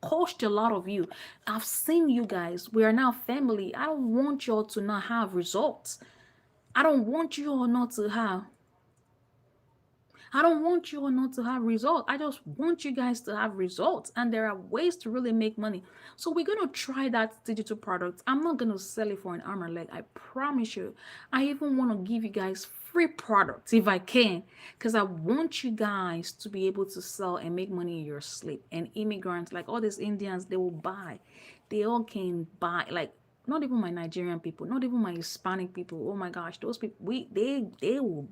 coached a lot of you. I've seen you guys. We are now family. I don't want y'all to not have results. I don't want you all not to have I don't want you all not to have results. I just want you guys to have results. And there are ways to really make money. So we're going to try that digital product. I'm not going to sell it for an arm and leg. I promise you. I even want to give you guys free products if I can. Because I want you guys to be able to sell and make money in your sleep. And immigrants, like all these Indians, they will buy. They all can buy. Like not even my Nigerian people, not even my Hispanic people. Oh my gosh, those people, they will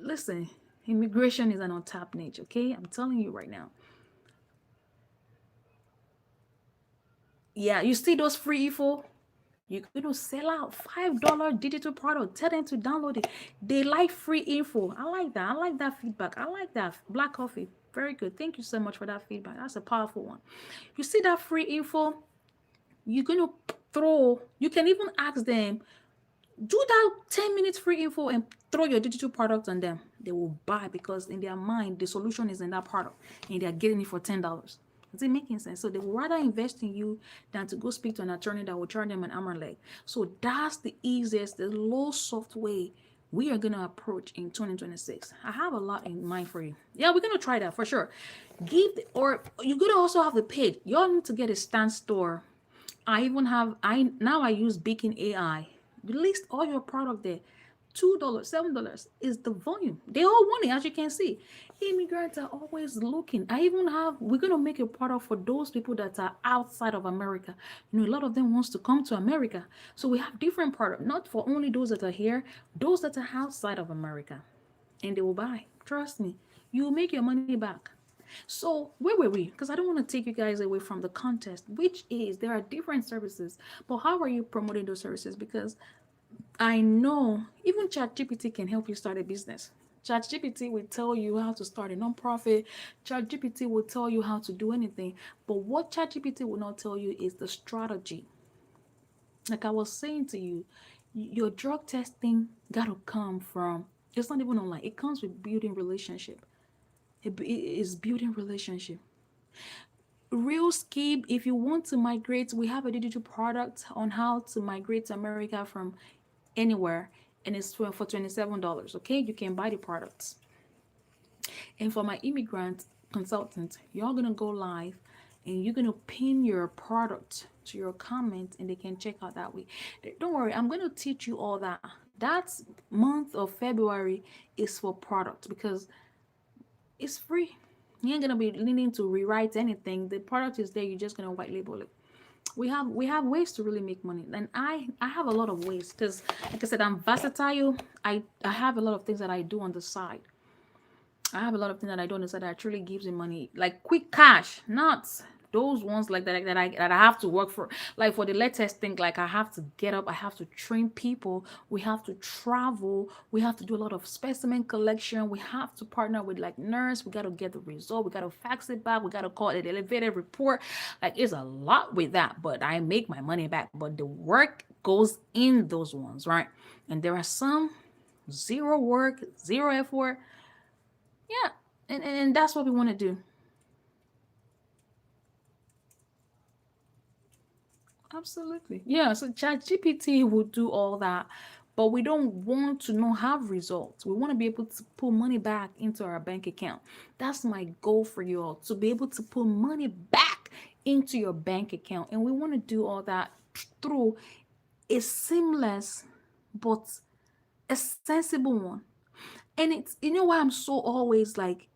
listen, immigration is an untapped niche, okay? I'm telling you right now. Yeah, you see those free info? You're going to sell out $5 digital product. Tell them to download it. They like free info. I like that. I like that feedback. I like that. Black coffee. Very good. Thank you so much for that feedback. That's a powerful one. You see that free info? You're going to you can even ask them, do that 10 minutes free info and throw your digital product on them. They will buy because in their mind the solution is in that product and they're getting it for $10. Is it making sense? So they will rather invest in you than to go speak to an attorney that will charge them an arm and leg. So that's the easiest, the low soft way we are gonna approach in 2026. I have a lot in mind for you. Yeah, we're gonna try that for sure. Or you're gonna also have the page. Y'all need to get a stand store. I use Beacon AI. You list all your product there. $2, $7 is the volume. They all want it, as you can see. Immigrants are always looking. We're gonna make a product for those people that are outside of America. A lot of them wants to come to America. So we have different product, not for only those that are here, those that are outside of America. And they will buy. Trust me. You will make your money back. So where were we? Because I don't want to take you guys away from the contest, which is there are different services. But how are you promoting those services? Because I know even ChatGPT can help you start a business. ChatGPT will tell you how to start a nonprofit. ChatGPT will tell you how to do anything. But what ChatGPT will not tell you is the strategy. Like I was saying to you, your drug testing gotta come from. It's not even online. It comes with building relationship. It is building relationship. Real skip, if you want to migrate, we have a digital product on how to migrate to America from anywhere, and it's for $27. Okay, you can buy the products. And for my immigrant consultant, you're gonna go live and you're gonna pin your product to your comment and they can check out that way. Don't worry, I'm gonna teach you all that. That month of February is for product because it's free. You ain't gonna be needing to rewrite anything. The product is there, you're just gonna white label it. We have ways to really make money, and I have a lot of ways because like I said, I'm versatile. I have a lot of things that I do on the side. I have a lot of things that I do on the side that truly gives me money, like quick cash, not those ones like that I have to work for. Like for the latest thing, like I have to get up, I have to train people, we have to travel, we have to do a lot of specimen collection, we have to partner with like nurse, we got to get the result, we got to fax it back, we got to call it elevated report. Like it's a lot with that, but I make my money back. But the work goes in those ones, right? And there are some zero work, zero effort. Yeah, and that's what we want to do. Absolutely. Yeah, so ChatGPT will do all that. but we don't want to not have results. We want to be able to put money back into our bank account. That's my goal for you all, to be able to put money back into your bank account. And we want to do all that through a seamless but a sensible one. And it's, you know why I'm so always like,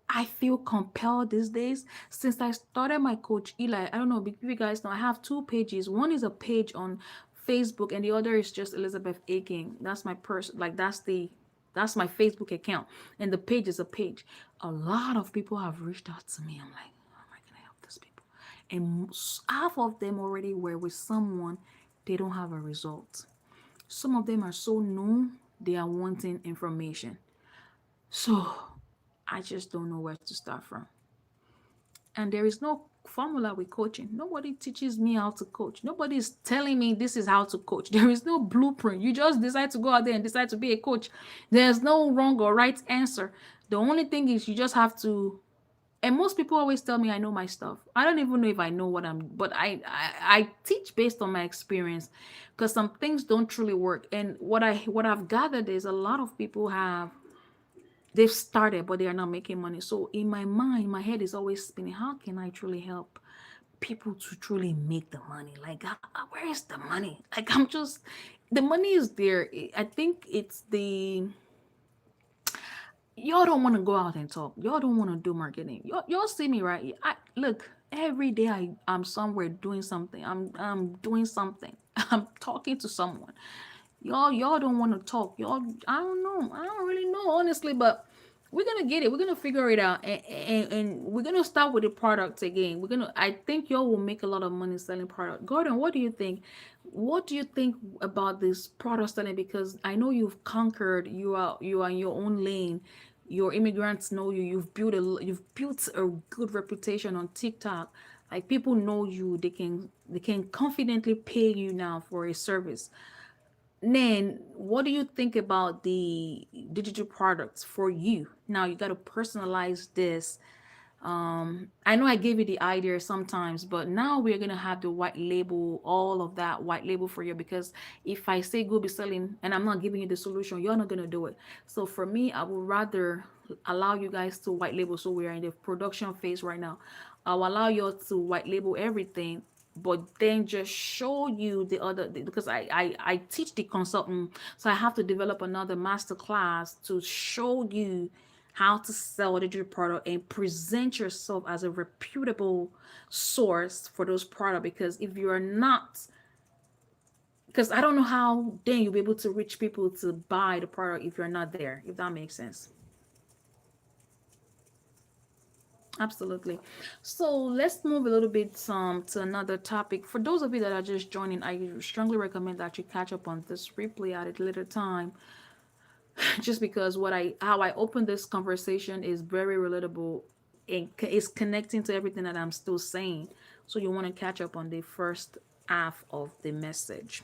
I feel compelled these days since I started my coach Eli. I don't know if you guys know, I have two pages. One is a page on Facebook, and the other is just Elizabeth Aiken. That's my person. Like that's my Facebook account, and the page is a page. A lot of people have reached out to me. I'm like, how am I gonna help these people? And half of them already were with someone. They don't have a result. Some of them are so new. They are wanting information. So I just don't know where to start from. And there is no formula with coaching. Nobody teaches me how to coach. Nobody is telling me this is how to coach. There is no blueprint. You just decide to go out there and decide to be a coach. There's no wrong or right answer. The only thing is you just have to. And most people always tell me I know my stuff. I don't even know if I know what I'm, but I teach based on my experience, because some things don't truly work. And what I've gathered is a lot of people have, they've started but they are not making money. So in my mind, my head is always spinning, how can I truly help people to truly make the money? Like, where is the money? Like, I'm just, the money is there. I think it's the, y'all don't want to go out and talk. Y'all don't want to do marketing. Y'all see me, right? I look, every day I'm somewhere doing something. I'm doing something. I'm talking to someone. Y'all don't want to talk. Y'all, I don't know. I don't really know, honestly, but we're gonna get it. We're gonna figure it out, and we're gonna start with the products again. We're gonna. I think y'all will make a lot of money selling product. Gordon, what do you think? What do you think about this product selling? Because I know you've conquered. You are in your own lane. Your immigrants know you. You've built a good reputation on TikTok. Like, people know you. They can confidently pay you now for a service. Nan, what do you think about the digital products for you? Now you got to personalize this. I know I gave you the idea sometimes, but now we're gonna have the white label, all of that white label for you. Because if I say go be selling and I'm not giving you the solution, you're not gonna do it. So for me, I would rather allow you guys to white label. So we're in the production phase right now. I'll allow you to white label everything, but then just show you the other, because I teach the consultant, so I have to develop another master class to show you how to sell a digital product and present yourself as a reputable source for those products. Because if you are not, because I don't know how then you'll be able to reach people to buy the product if you're not there, if that makes sense. Absolutely. So let's move a little bit to another topic. For those of you that are just joining, I strongly recommend that you catch up on this replay at a later time, just because what I how I open this conversation is very relatable and is connecting to everything that I'm still saying. So you want to catch up on the first half of the message.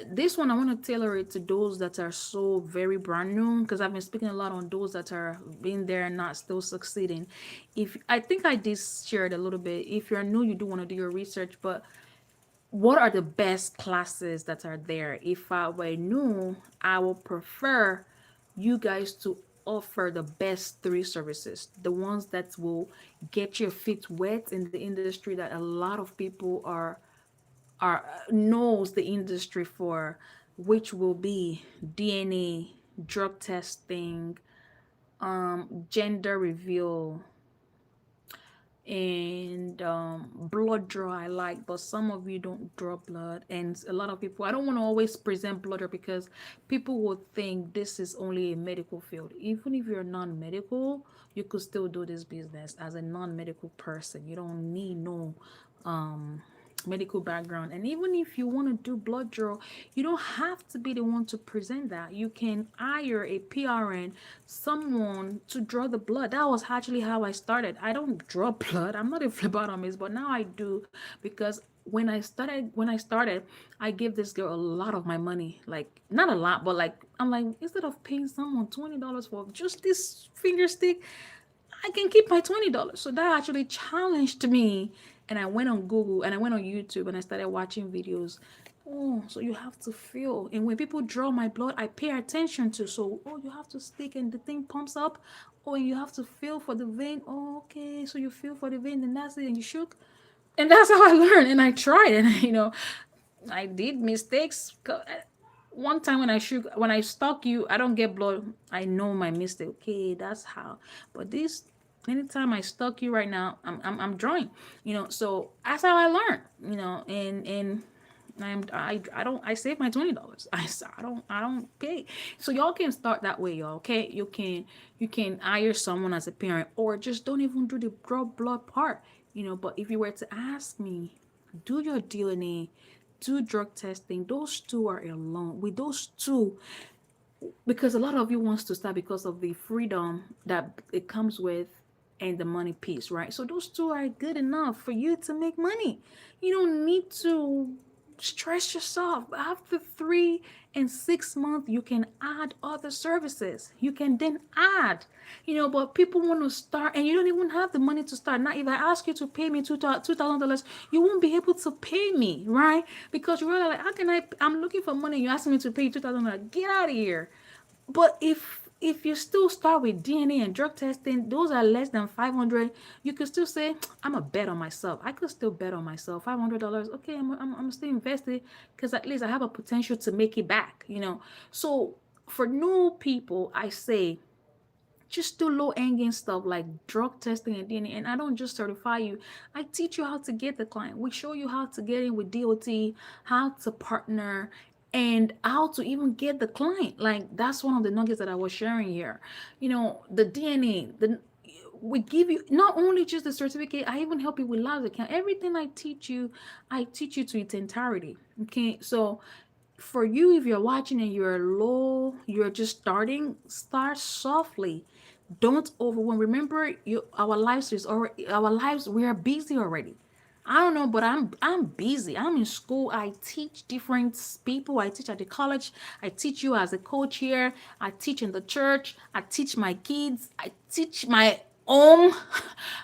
This one I want to tailor it to those that are so very brand new, because I've been speaking a lot on those that are being there and not still succeeding. If I think I did share it a little bit. If you're new, you do want to do your research, but what are the best classes that are there? If I were new, I would prefer you guys to offer the best three services, the ones that will get your feet wet in the industry that a lot of people are knows the industry for, which will be DNA, drug testing, gender reveal, and blood draw. I like, but some of you don't draw blood, and a lot of people, I don't want to always present blood draw, because people will think this is only a medical field. Even if you're non-medical, you could still do this business as a non-medical person. You don't need no medical background. And even if you want to do blood draw, you don't have to be the one to present that. You can hire a PRN, someone to draw the blood. That was actually how I started. I don't draw blood. I'm not a phlebotomist, but now I do, because when I started, I gave this girl a lot of my money. Like, not a lot, but like, I'm like, instead of paying someone $20 for just this finger stick, I can keep my $20. So that actually challenged me. And I went on Google and I went on YouTube and I started watching videos. Oh, so you have to feel. And when people draw my blood, I pay attention to. So, oh, you have to stick and the thing pumps up. Oh, and you have to feel for the vein. Oh, okay. So you feel for the vein, and that's it. And you shook. And that's how I learned. And I tried. And, I did mistakes. One time when I stalk you, I don't get blood. I know my mistake. Okay, that's how. But this, anytime I stalk you right now, I'm drawing. So that's how I learned. And I save my $20. I don't pay. So y'all can start that way, y'all. Okay, you can hire someone as a parent, or just don't even do the draw blood part. But if you were to ask me, do your DNA, do drug testing. Those two are alone. With those two, because a lot of you wants to start because of the freedom that it comes with and the money piece, right? So those two are good enough for you to make money. You don't need to stress yourself. After 3 and 6 months, you can add other services. You can then add, but people want to start and you don't even have the money to start. Now, if I ask you to pay me $2,000, you won't be able to pay me, right? Because you're like, how can I'm looking for money. You ask me to pay you $2,000. Get out of here. But if you still start with DNA and drug testing, those are less than 500. You could still say, I'm a bet on myself. I could still bet on myself. $500. Okay, I'm still invested because at least I have a potential to make it back. So for new people, I say just do low hanging stuff like drug testing and DNA. And I don't just certify you, I teach you how to get the client. We show you how to get in with DOT, how to partner, and how to even get the client. Like that's one of the nuggets that I was sharing here. The DNA, we give you not only just the certificate, I even help you with live account. Everything I teach you to its entirety. Okay, so for you, if you're watching and you're low, you're just starting, start softly. Don't overwhelm. Remember, our lives, we are busy already. I don't know, but I'm busy. I'm in school. I teach different people. I teach at the college. I teach you as a coach here. I teach in the church. I teach my kids. I teach my home.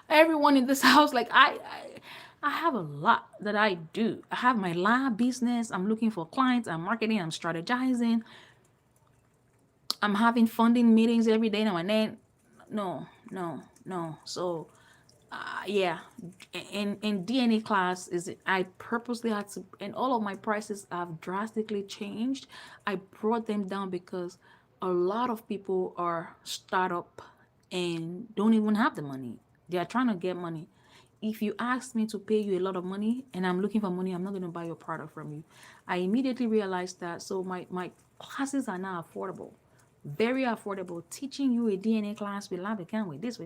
Everyone in this house. Like I have a lot that I do. I have my lab business. I'm looking for clients. I'm marketing. I'm strategizing. I'm having funding meetings every day now and then. No, no, no. So yeah, in DNA class is I purposely had to, and all of my prices have drastically changed. I brought them down because a lot of people are startup and don't even have the money. They are trying to get money. If you ask me to pay you a lot of money and I'm looking for money, I'm not going to buy your product from you. I immediately realized that. So my classes are now affordable, very affordable. Teaching you a DNA class with lab account with this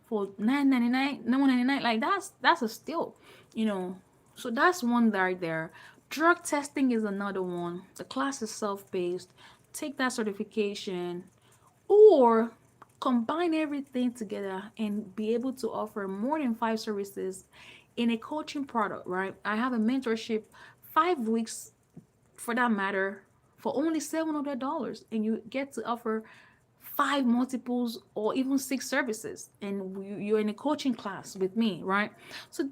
for $9.99, $9.99, like that's a steal, you know. So that's one right there. Drug testing is another one. The class is self-paced. Take that certification, or combine everything together and be able to offer more than 5 services in a coaching product, right? I have a mentorship, 5 weeks for that matter, for only $700, and you get to offer 5 multiples or even 6 services, and you're in a coaching class with me, right? So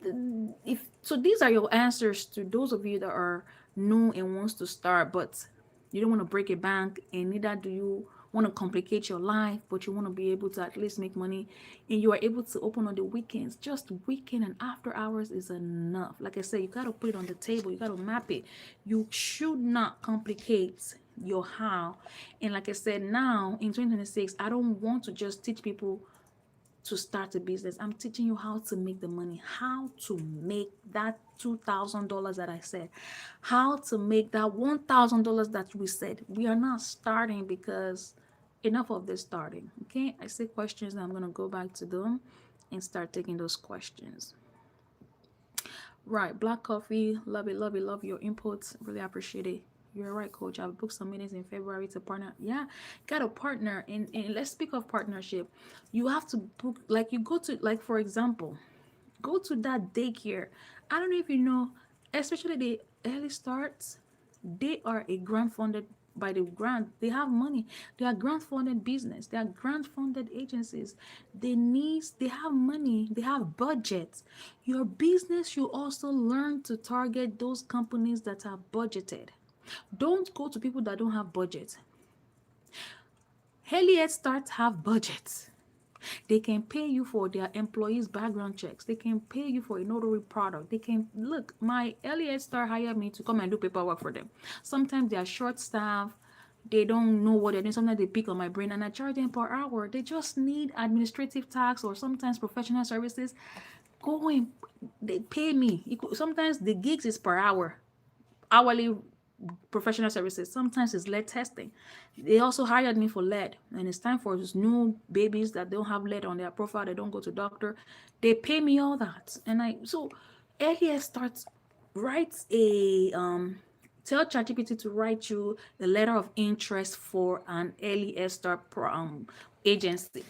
if so, these are your answers to those of you that are new and wants to start, but you don't want to break a bank, and neither do you want to complicate your life, but you want to be able to at least make money, and you are able to open on the weekends. Just weekend and after hours is enough. Like I said, you got to put it on the table, you got to map it. You should not complicate your how. And like I said, now in 2026, I don't want to just teach people to start a business. I'm teaching you how to make the money, how to make that $2,000 that I said, how to make that $1,000 that we said. We are not starting because enough of this starting. Okay, I see questions and I'm gonna go back to them and start taking those questions. Right, Black Coffee, love it, love it, love your inputs. Really appreciate it. You're right, coach. I've booked some meetings in February to partner. Yeah, got a partner. And let's speak of partnership. You have to book, like, you go to, like, for example, go to that daycare. I don't know if you know, especially the early starts, they are a grant funded by the grant. They have money. They are grant funded business. They are grant funded agencies. They have money. They have budgets. Your business should also learn to target those companies that are budgeted. Don't go to people that don't have budget. Early head starts have budgets. They can pay you for their employees' background checks. They can pay you for a notary product. They can look. My early head start hired me to come and do paperwork for them. Sometimes they are short staff. They don't know what they're doing. Sometimes they pick on my brain and I charge them per hour. They just need administrative tasks or sometimes professional services. Go and they pay me. Sometimes the gigs is per hour, hourly professional services. Sometimes it's lead testing. They also hired me for lead, and it's time for those new babies that don't have lead on their profile. They don't go to doctor. They pay me all that, and I so AES starts writes a tell ChatGPT to write you the letter of interest for an early start agency,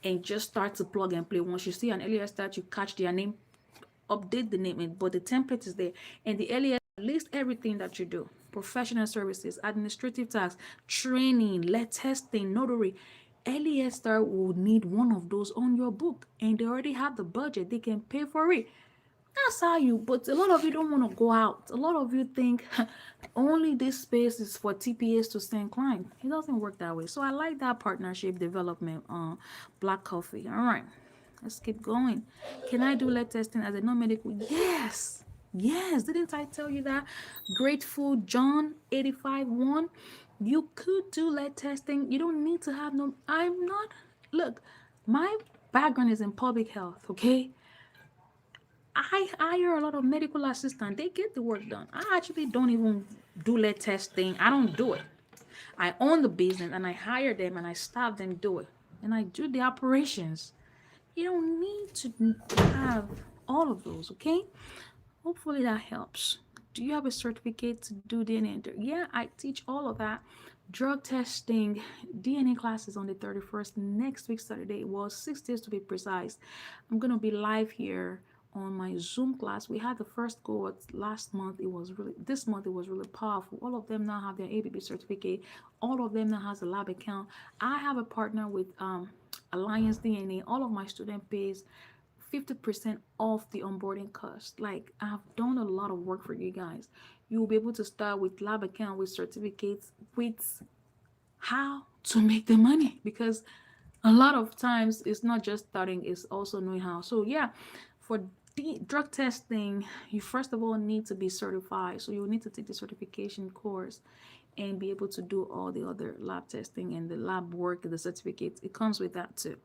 and just start to plug and play. Once you see an early start, you catch their name, update the name, but the template is there. And the earlier list everything that you do: professional services, administrative tasks, training, lead testing, notary. Early start will need one of those on your book, and they already have the budget. They can pay for it. That's how you, but a lot of you don't want to go out. A lot of you think only this space is for TPS to send clients. It doesn't work that way. So I like that partnership development on Black Coffee. All right, let's keep going. Can I do lead testing as a non-medical? Yes. Yes, didn't I tell you that? Grateful John 85 1. You could do lead testing. You don't need to have no. I'm not. Look, my background is in public health, okay? I hire a lot of medical assistants. They get the work done. I actually don't even do lead testing. I don't do it. I own the business and I hire them and I staff them do it. And I do the operations. You don't need to have all of those, okay? Hopefully that helps. Do you have a certificate to do DNA? Yeah, I teach all of that. Drug testing, DNA classes on the 31st, next week, Saturday. Well, 6 days to be precise. I'm going to be live here on my Zoom class. We had the first cohort last month. This month it was really powerful. All of them now have their ABB certificate. All of them now has a lab account. I have a partner with Alliance DNA. All of my student pays 50% off the onboarding cost. Like, I've done a lot of work for you guys. You will be able to start with lab account, with certificates, with how to make the money, because a lot of times it's not just starting, it's also knowing how. So yeah, for the drug testing, you first of all need to be certified. So you need to take the certification course and be able to do all the other lab testing and the lab work, the certificates. It comes with that too.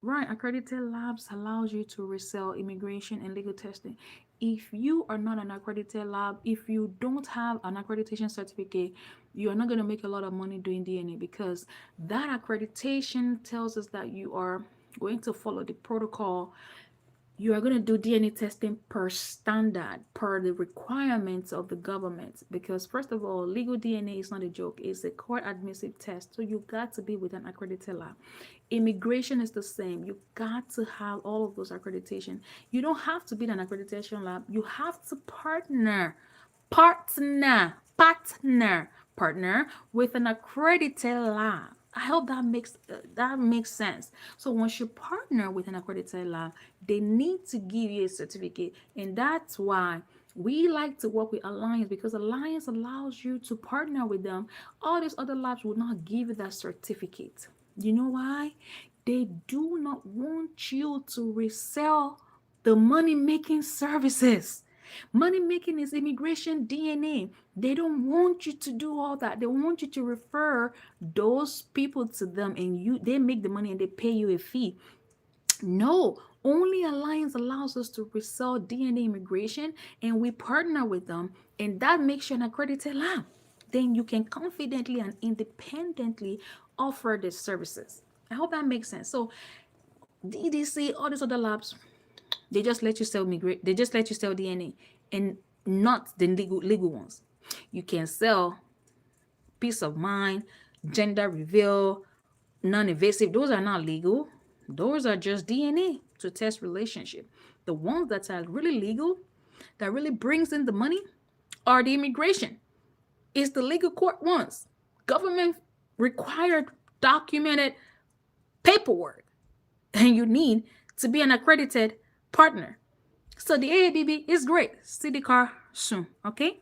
Right, accredited labs allows you to resell immigration and legal testing. If you are not an accredited lab, if you don't have an accreditation certificate, you are not going to make a lot of money doing DNA, because that accreditation tells us that you are going to follow the protocol. You are going to do DNA testing per standard, per the requirements of the government. Because first of all, legal DNA is not a joke. It's a court admissive test. So you got to be with an accredited lab. Immigration is the same. You got to have all of those accreditation. You don't have to be an accreditation lab. You have to partner with an accredited lab. I hope that makes sense. So once you partner with an accredited lab, they need to give you a certificate, and that's why we like to work with Alliance, because Alliance allows you to partner with them. All these other labs will not give you that certificate. You know why? They do not want you to resell the money making services. Money making is immigration DNA. They don't want you to do all that. They want you to refer those people to them, and they make the money and they pay you a fee. No, only Alliance allows us to resell DNA immigration, and we partner with them, and that makes you an accredited lab. Then you can confidently and independently offer the services. I hope that makes sense. So DDC, all these other labs, they just let you sell DNA, and not the legal ones. You can sell peace of mind, gender reveal, non-invasive. Those are not legal. Those are just DNA to test relationship. The ones that are really legal, that really brings in the money, are the immigration. It's the legal court wants. Government required documented paperwork, and you need to be an accredited partner. So the AABB is great. See the car soon, okay?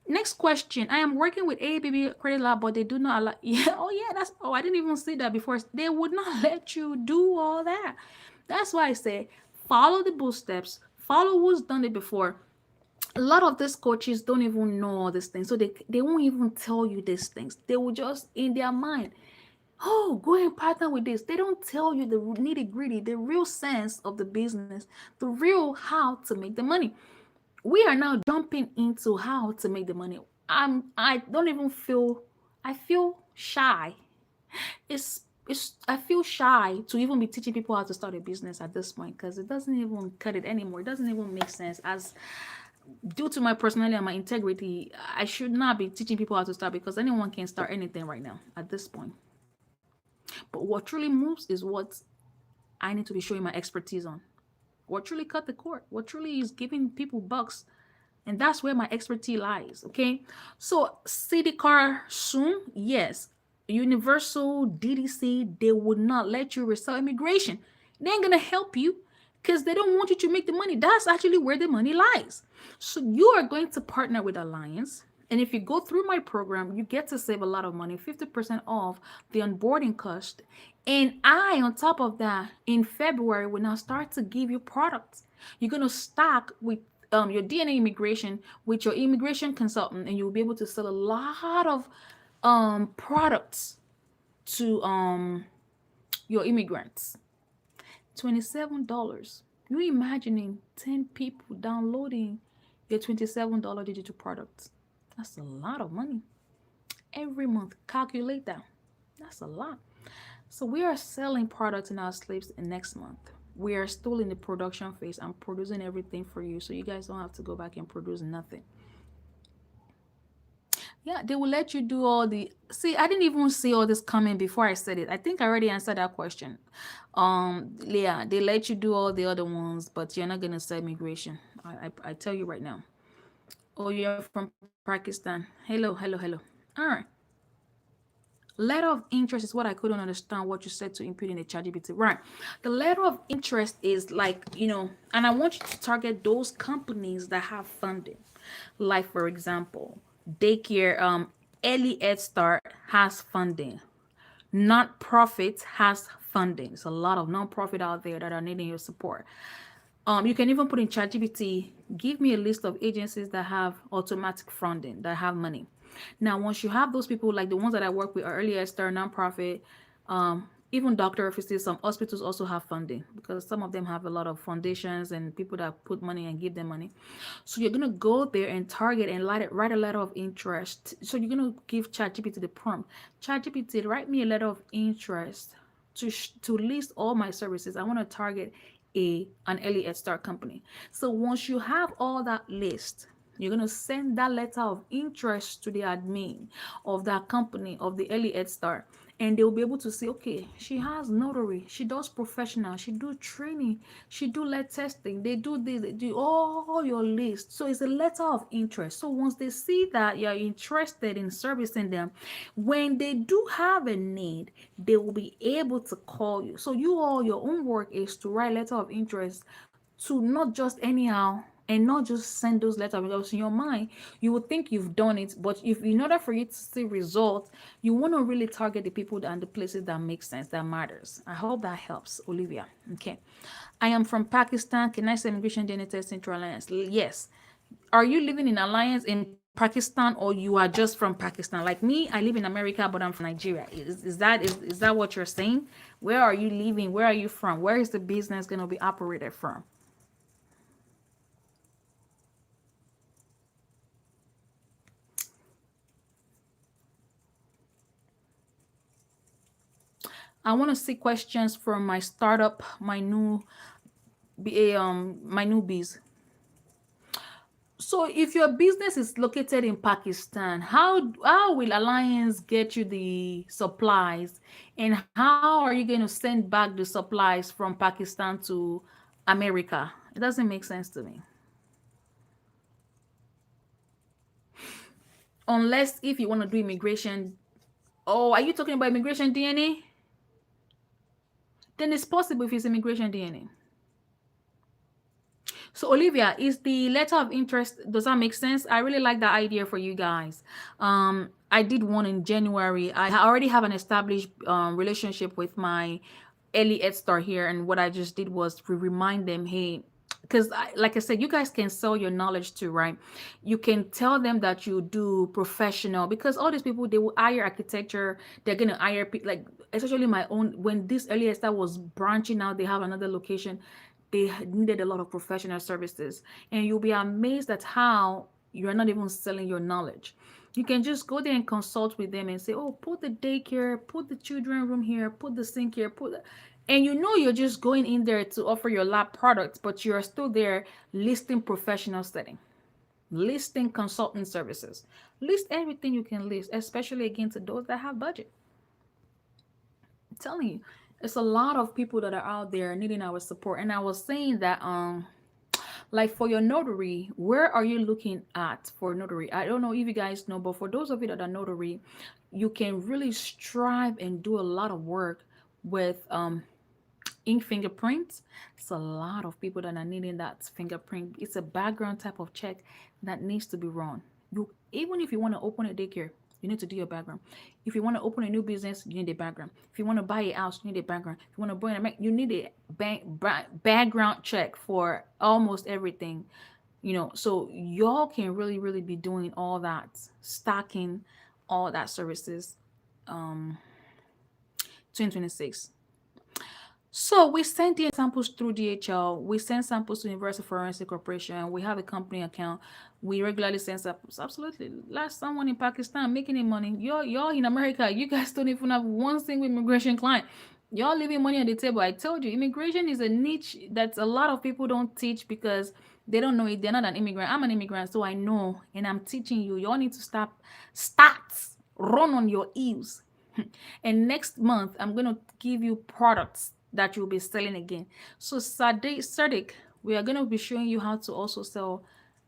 Next question. I am working with AABB credit lab, but they do not allow. Yeah, oh yeah, that's. Oh, I didn't even see that before. They would not let you do all that. That's why I say follow the boot steps. Follow who's done it before. A lot of these coaches don't even know all these things, so they won't even tell you these things. They will just in their mind, oh, go and partner with this. They don't tell you the nitty gritty, the real sense of the business, the real how to make the money. We are now jumping into how to make the money. I don't even feel, I feel shy. It's I feel shy to even be teaching people how to start a business at this point because it doesn't even cut it anymore. It doesn't even make sense. As due to my personality and my integrity, I should not be teaching people how to start because anyone can start anything right now at this point. But what truly moves is what I need to be showing my expertise on. What truly cut the cord? What truly is giving people bucks? And that's where my expertise lies. Okay. So city car soon, yes. Universal DDC, they would not let you resell immigration. They ain't gonna help you because they don't want you to make the money. That's actually where the money lies. So you are going to partner with Alliance. And if you go through my program, you get to save a lot of money, 50% off the onboarding cost. And I, on top of that, in February, will now start to give you products. You're going to stock with your DNA immigration with your immigration consultant, and you'll be able to sell a lot of products to your immigrants. $27. You imagining 10 people downloading your $27 digital products? That's a lot of money every month. Calculate that. That's a lot. So we are selling products in our slips next month. We are still in the production phase. I'm producing everything for you, so you guys don't have to go back and produce nothing. Yeah, they will let you do all the. See, I didn't even see all this coming before I said it. I think I already answered that question. Yeah, they let you do all the other ones, but you're not gonna sell immigration. I tell you right now. Oh, you're from Pakistan. Hello. All right. Letter of interest is what I couldn't understand what you said to input in the ChatGPT. Right. The letter of interest is like, and I want you to target those companies that have funding. Like, for example, daycare, Early Head Start has funding. Non-profit has funding. There's a lot of non-profit out there that are needing your support. You can even put in ChatGPT, give me a list of agencies that have automatic funding, that have money. Now, once you have those people, like the ones that I work with, are early start nonprofit, even doctor offices, some hospitals also have funding because some of them have a lot of foundations and people that put money and give them money. So you're gonna go there and target and write a letter of interest. So you're gonna give ChatGPT the prompt. ChatGPT, write me a letter of interest to list all my services. I want to target an early head start company. So once you have all that list, you're going to send that letter of interest to the admin of that company of the early head start, and they'll be able to see, okay, she has notary, she does professional, she do training, she do lead testing, they do this, they do all your list. So it's a letter of interest. So once they see that you're interested in servicing them, when they do have a need, they will be able to call you. So your own work is to write letter of interest to not just anyhow and not just send those letters, because in your mind you would think you've done it, but if in order for you to see results, you want to really target the people and the places that make sense, that matters. I hope that helps, Olivia. Okay. I am from Pakistan. Can I say immigration DNA test Central Alliance? Yes. Are you living in alliance in Pakistan, or you are just from Pakistan? Like me, I live in America, but I'm from Nigeria. Is that what you're saying? Where are you living? Where are you from? Where is the business going to be operated from? I want to see questions from my startup, my newbies. So if your business is located in Pakistan, how will Alliance get you the supplies, and how are you going to send back the supplies from Pakistan to America? It doesn't make sense to me. Unless if you want to do immigration. Oh, are you talking about immigration DNA? Then it's possible if it's immigration DNA. So Olivia, is the letter of interest, does that make sense? I really like that idea for you guys. I did one in January. I already have an established relationship with my early Head Start here, and what I just did was to remind them, hey, because like I said, you guys can sell your knowledge too, right? You can tell them that you do professional, because all these people, they will hire architecture, they're gonna hire like, especially my own, when this early Head Start was branching out, they have another location, they needed a lot of professional services, and you'll be amazed at how you're not even selling your knowledge. You can just go there and consult with them and say, oh, put the daycare, put the children room here, put the sink here, and you know you're just going in there to offer your lab products, but you're still there listing professional setting, listing consulting services, list everything you can list, especially again to those that have budget. I'm telling you, it's a lot of people that are out there needing our support. And I was saying that like for your notary, where are you looking at for notary? I don't know if you guys know, but for those of you that are notary, you can really strive and do a lot of work with ink fingerprints. It's a lot of people that are needing that fingerprint. It's a background type of check that needs to be run. You, even if you want to open a daycare, you need to do your background. If you want to open a new business, you need a background. If you want to buy a house, you need a background. If you want to bring a, you need a background check for almost everything. You know, so y'all can really, really be doing all that, stocking all that services. 2026. So we send the samples through DHL. We send samples to Universal Forensic Corporation. We have a company account. We regularly send samples. Absolutely. Last someone in Pakistan making it money. Y'all in America, you guys don't even have one single immigration client. Y'all leaving money on the table. I told you, immigration is a niche that a lot of people don't teach because they don't know it. They're not an immigrant. I'm an immigrant, so I know, and I'm teaching you. Y'all need to start, run on your ears. And next month, I'm going to give you products that you'll be selling again. So Sadiq, we are going to be showing you how to also sell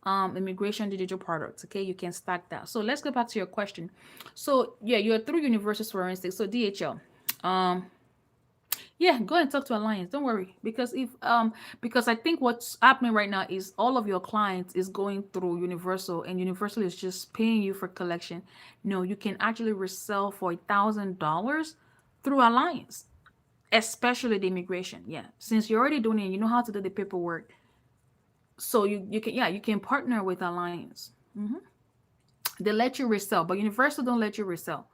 immigration digital products. Okay, you can stack that. So let's go back to your question. So yeah, you're through Universal Forensics, so DHL. Um, yeah, go and talk to Alliance. Don't worry, because if because I think what's happening right now is all of your clients is going through Universal, and Universal is just paying you for collection. No, you can actually resell for $1,000 through Alliance, especially the immigration. Yeah, since you're already doing it, you know how to do the paperwork, so you can, yeah, you can partner with Alliance. They let you resell, but Universal don't let you resell.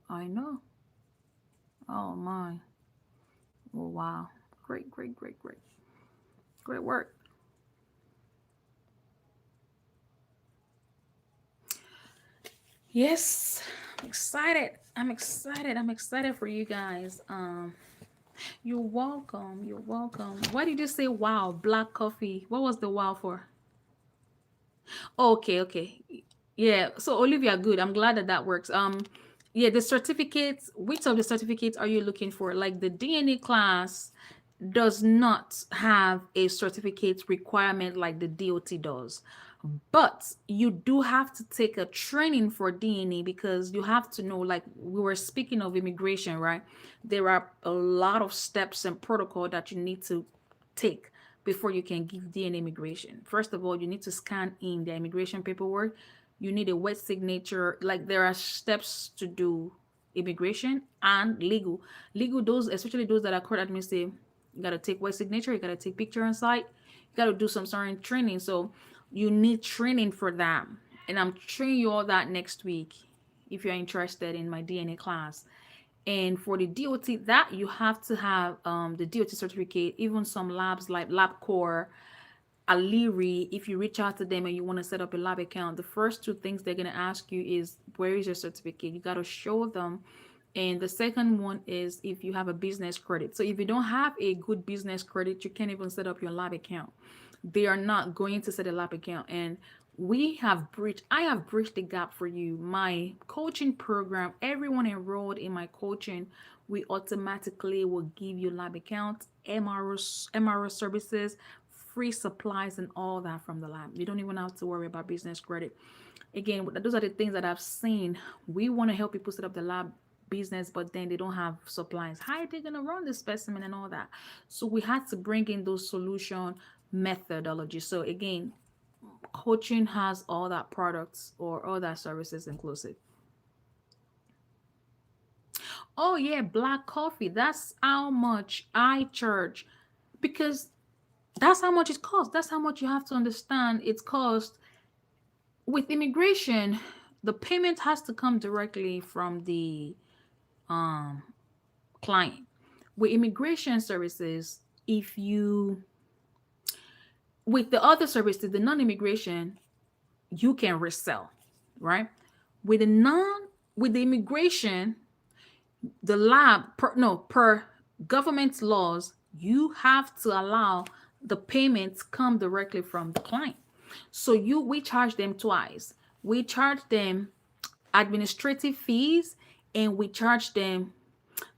I know. Oh my. Oh wow. Great, great, great, great. Great work. Yes, I'm excited. I'm excited. I'm excited for you guys. You're welcome. You're welcome. Why did you say wow? Black coffee. What was the wow for? Okay, okay. Yeah. So Olivia, good. I'm glad that that works. Yeah, the certificates. Which of the certificates are you looking for? Like the DNA class does not have a certificate requirement like the DOT does. But you do have to take a training for DNA, because you have to know, like we were speaking of immigration, right? There are a lot of steps and protocol that you need to take before you can give DNA immigration. First of all, you need to scan in the immigration paperwork. You need a wet signature. Like there are steps to do immigration and legal. Legal, those, especially those that are court administrative, you gotta take wet signature, you gotta take picture on site, you gotta do some certain training. So you need training for that. And I'm training you all that next week if you're interested in my DNA class. And for the DOT, that you have to have the DOT certificate, even some labs like LabCorp, Aliri. If you reach out to them and you want to set up a lab account, the first two things they're going to ask you is, where is your certificate? You got to show them. And the second one is if you have a business credit. So if you don't have a good business credit, you can't even set up your lab account. They are not going to set a lab account. And I have bridged the gap for you. My coaching program, everyone enrolled in my coaching, we automatically will give you lab account, MRO services free supplies and all that from the lab. You don't even have to worry about business credit. Again, those are the things that I've seen. We want to help people set up the lab business, but then they don't have supplies. How are they going to run the specimen and all that? So we had to bring in those solution methodology. So again, coaching has all that products or all that services inclusive. Oh yeah, black coffee. That's how much I charge because that's how much it costs. That's how much you have to understand it's cost. With immigration, the payment has to come directly from the um client. With immigration services, if you with the other services, the non-immigration, you can resell, right? With the non with the immigration, the lab per no per government laws, you have to allow the payments come directly from the client. So you we charge them twice. We charge them administrative fees and we charge them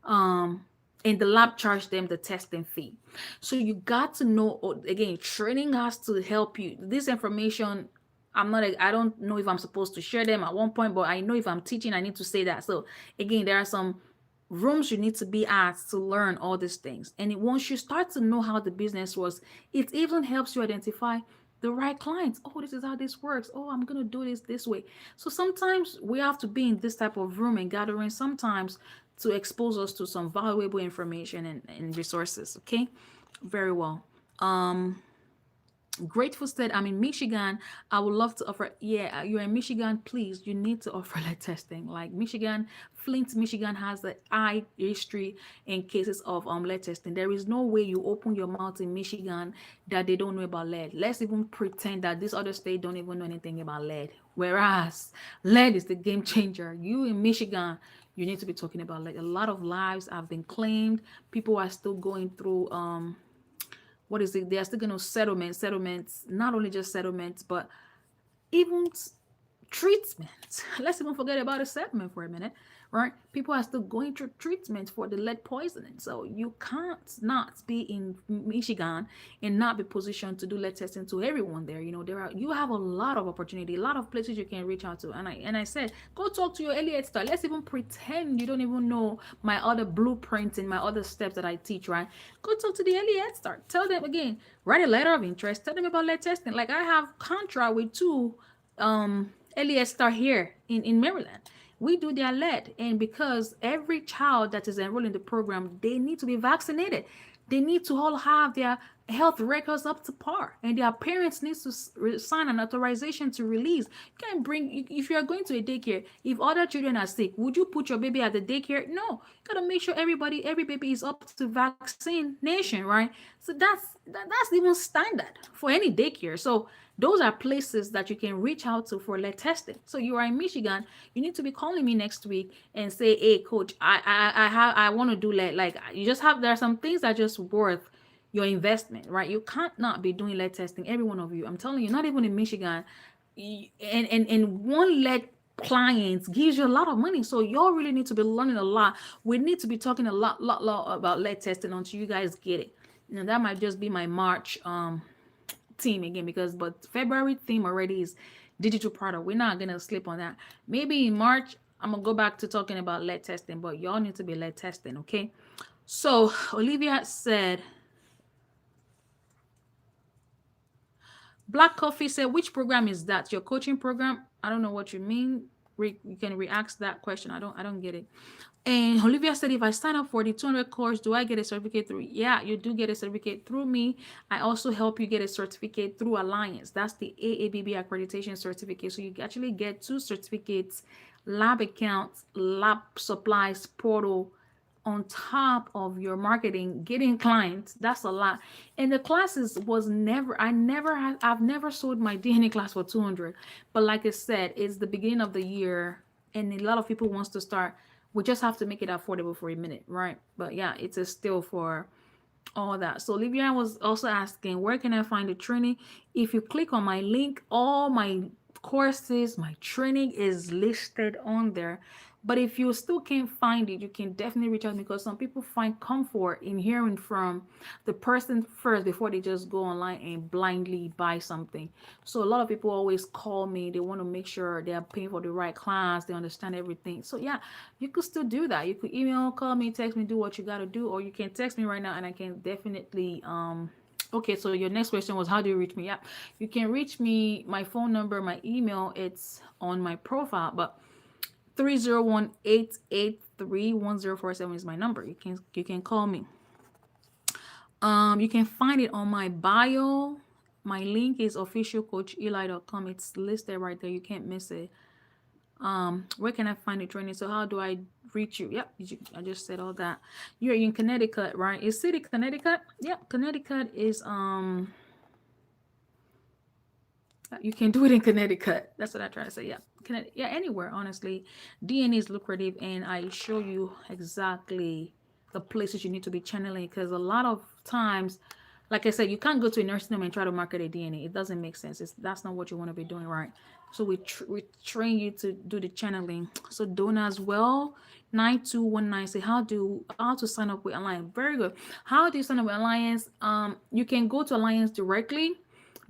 um and the lab charge them the testing fee. So you got to know, again, training has to help you. This information, I don't know if I'm supposed to share them at one point, but I know if I'm teaching I need to say that. So again, there are some rooms you need to be at to learn all these things. And once you start to know how the business works, it even helps you identify the right clients. Oh, this is how this works. Oh, I'm going to do this way. So sometimes we have to be in this type of room and gathering sometimes to expose us to some valuable information and resources. Okay, very well. um Grateful said, I'm in Michigan. I would love to offer. Yeah, you're in Michigan. Please, you need to offer lead testing. Like Michigan, Flint, Michigan has the high history in cases of lead testing. There is no way you open your mouth in Michigan that they don't know about lead. Let's even pretend that this other state don't even know anything about lead. Whereas lead is the game changer. You in Michigan, you need to be talking about lead. A lot of lives have been claimed. People are still going through what is it? They are still going to settlements, not only just settlements, but even treatment. Let's even forget about the settlement for a minute, right? People are still going through treatment for the lead poisoning. So you can't not be in Michigan and not be positioned to do lead testing to everyone there. You know, you have a lot of opportunity, a lot of places you can reach out to. And I said, go talk to your early head start. Let's even pretend you don't even know my other blueprints and my other steps that I teach, right? Go talk to the early head start. Tell them again, write a letter of interest, tell them about lead testing. Like I have contract with two Elias start here in Maryland. We do their lead, and because every child that is enrolled in the program, they need to be vaccinated. They need to all have their health records up to par, and their parents need to sign an authorization to release. You can't bring if you are going to a daycare. If other children are sick, would you put your baby at the daycare? No, you gotta make sure every baby is up to vaccination, right? So that's even standard for any daycare. So those are places that you can reach out to for lead testing. So you are in Michigan, you need to be calling me next week and say, "Hey, coach, I want to do lead." Like you just have there are some things that are just worth your investment, right? You can't not be doing lead testing. Every one of you, I'm telling you, not even in Michigan, and one lead clients gives you a lot of money. So y'all really need to be learning a lot. We need to be talking a lot about lead testing until you guys get it. You know, that might just be my March theme again because but February theme already is digital product. We're not gonna slip on that. Maybe in March I'm gonna go back to talking about lead testing, but y'all need to be lead testing, okay? So Olivia said, Black Coffee said, which program is that? Your coaching program? I don't know what you mean. You can re-ask that question. I don't get it. And Olivia said, if I sign up for the 200 course, do I get a certificate through? Yeah, you do get a certificate through me. I also help you get a certificate through Alliance. That's the AABB accreditation certificate. So you actually get two certificates, lab accounts, lab supplies portal, on top of your marketing, getting clients. That's a lot. And the classes was never I never had I've never sold my DNA class for 200. But like I said, it's the beginning of the year and a lot of people wants to start. We just have to make it affordable for a minute, right? But yeah, it's a still for all that. So Olivia was also asking, where can I find the training? If you click on my link, all my courses, my training is listed on there. But if you still can't find it, you can definitely reach out, because some people find comfort in hearing from the person first before they just go online and blindly buy something. So a lot of people always call me. They want to make sure they are paying for the right class. They understand everything. So yeah, you could still do that. You could email, call me, text me, do what you got to do, or you can text me right now and I can definitely Okay, so your next question was how do you reach me? Yeah, you can reach me. My phone number, my email, it's on my profile, but 301-883-1047 is my number. You can call me. You can find it on my bio. My link is officialcoacheli.com. It's listed right there. You can't miss it. Where can I find the training? So how do I reach you? Yep, I just said all that. You're in Connecticut, right? Is city Connecticut? Yep, Connecticut is you can do it in Connecticut. That's what I try to say. Yeah, Connecticut. Yeah, anywhere. Honestly, DNA is lucrative, and I show you exactly the places you need to be channeling. Because a lot of times, like I said, you can't go to a nursing home and try to market a DNA. It doesn't make sense. That's not what you want to be doing, right? So we train you to do the channeling. So Donna as well. 9219 say how to sign up with Alliance. Very good. How do you sign up with Alliance? You can go to Alliance directly,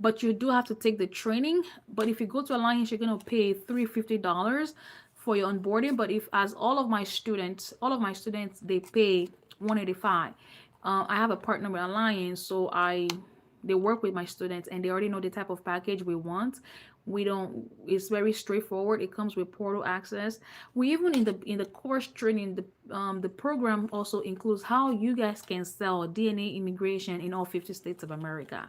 but you do have to take the training. But if you go to Alliance, you're gonna pay $350 for your onboarding. But if as all of my students they pay 185. I have a partner with Alliance, so I they work with my students and they already know the type of package we want. We don't It's very straightforward. It comes with portal access. We even in the course training, the program also includes how you guys can sell DNA immigration in all 50 states of America.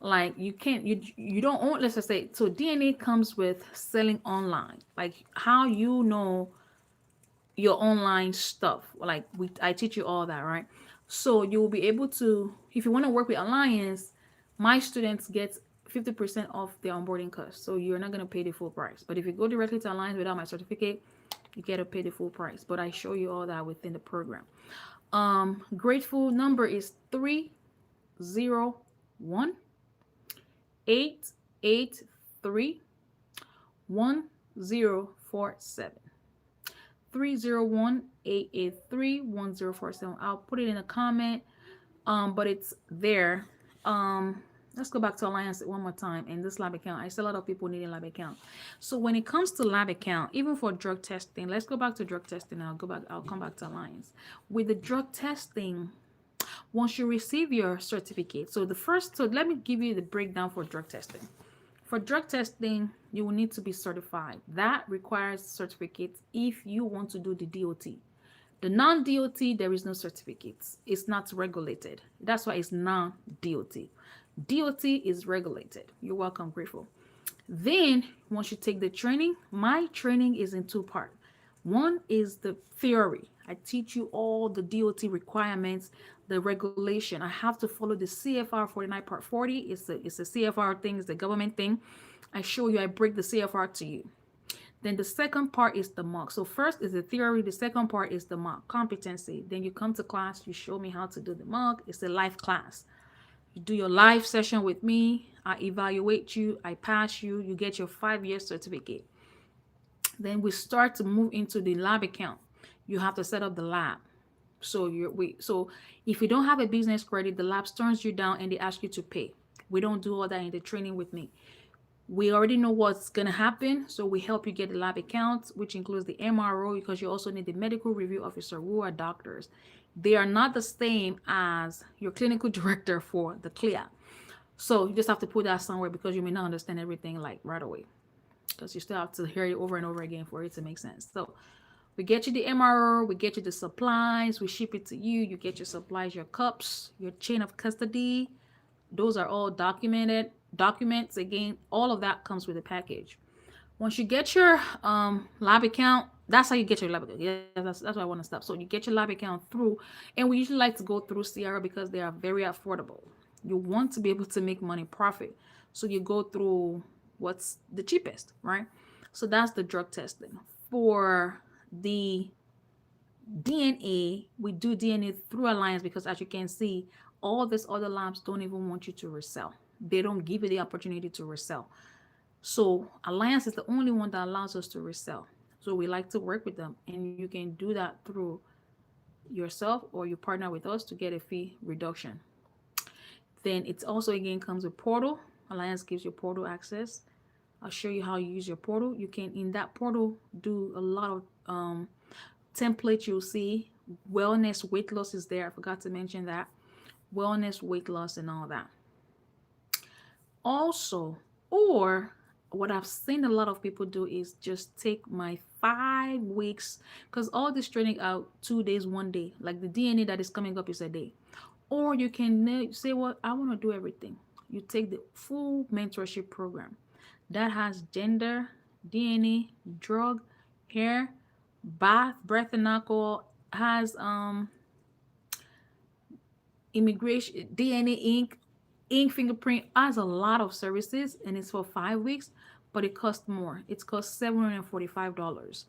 Like you don't own, let's just say, so DNA comes with selling online, like how you know your online stuff. Like I teach you all that, right? So you will be able to, if you want to work with Alliance, my students get 50% off their onboarding cost. So you're not going to pay the full price. But if you go directly to Alliance without my certificate, you get to pay the full price. But I show you all that within the program. Grateful number is 301-883-1047. 301-883-1047. I'll put it in a comment, but it's there. Let's go back to Alliance one more time. And this lab account, I see a lot of people needing lab account. So when it comes to lab account, even for drug testing, let's go back to drug testing. I'll come back to Alliance. With the drug testing, once you receive your certificate, so let me give you the breakdown for drug testing. For drug testing, you will need to be certified. That requires certificates if you want to do the DOT. The non-DOT, there is no certificates. It's not regulated. That's why it's non-DOT. DOT is regulated. You're welcome, grateful. Then, once you take the training, my training is in two parts. One is the theory. I teach you all the DOT requirements, the regulation. I have to follow the CFR 49 Part 40. It's a CFR thing, it's the government thing. I show you, I break the CFR to you. Then the second part is the mock. So first is the theory. The second part is the mock competency. Then you come to class, you show me how to do the mock. It's a live class. You do your live session with me. I evaluate you. I pass you. You get your 5-year certificate. Then we start to move into the lab account. You have to set up the lab. So if you don't have a business credit, the lab turns you down and they ask you to pay. We don't do all that in the training with me. We already know what's going to happen, so we help you get the lab account, which includes the MRO, because you also need the medical review officer, who are doctors. They are not the same as your clinical director for the CLIA. So you just have to put that somewhere, because you may not understand everything like right away, because you still have to hear it over and over again for it to make sense. So we get you the MRO, we get you the supplies, we ship it to you. You get your supplies, your cups, your chain of custody. Those are all documented documents. Again, all of that comes with a package. Once you get your lab account, that's how you get your lab account. Yeah, that's why I want to stop. So you get your lab account through, and we usually like to go through Sierra because they are very affordable. You want to be able to make money profit, so you go through what's the cheapest, right? So that's the drug testing. For the DNA, we do DNA through Alliance, because as you can see, all these other labs don't even want you to resell. They don't give you the opportunity to resell. So Alliance is the only one that allows us to resell. So we like to work with them, and you can do that through yourself or you partner with us to get a fee reduction. Then it's also again comes with portal. Alliance gives you portal access. I'll show you how you use your portal. You can in that portal do a lot of templates. You'll see wellness, weight loss is there. I forgot to mention that. Wellness, weight loss, and all that. Also, or what I've seen a lot of people do is just take my 5 weeks, because all this training out 2 days, one day. Like the DNA that is coming up is a day. Or you can say, well, I want to do everything. You take the full mentorship program that has gender, DNA, drug, hair, bath, breath and alcohol, has immigration, DNA ink fingerprint, has a lot of services, and it's for 5 weeks, but it costs more. It costs $745,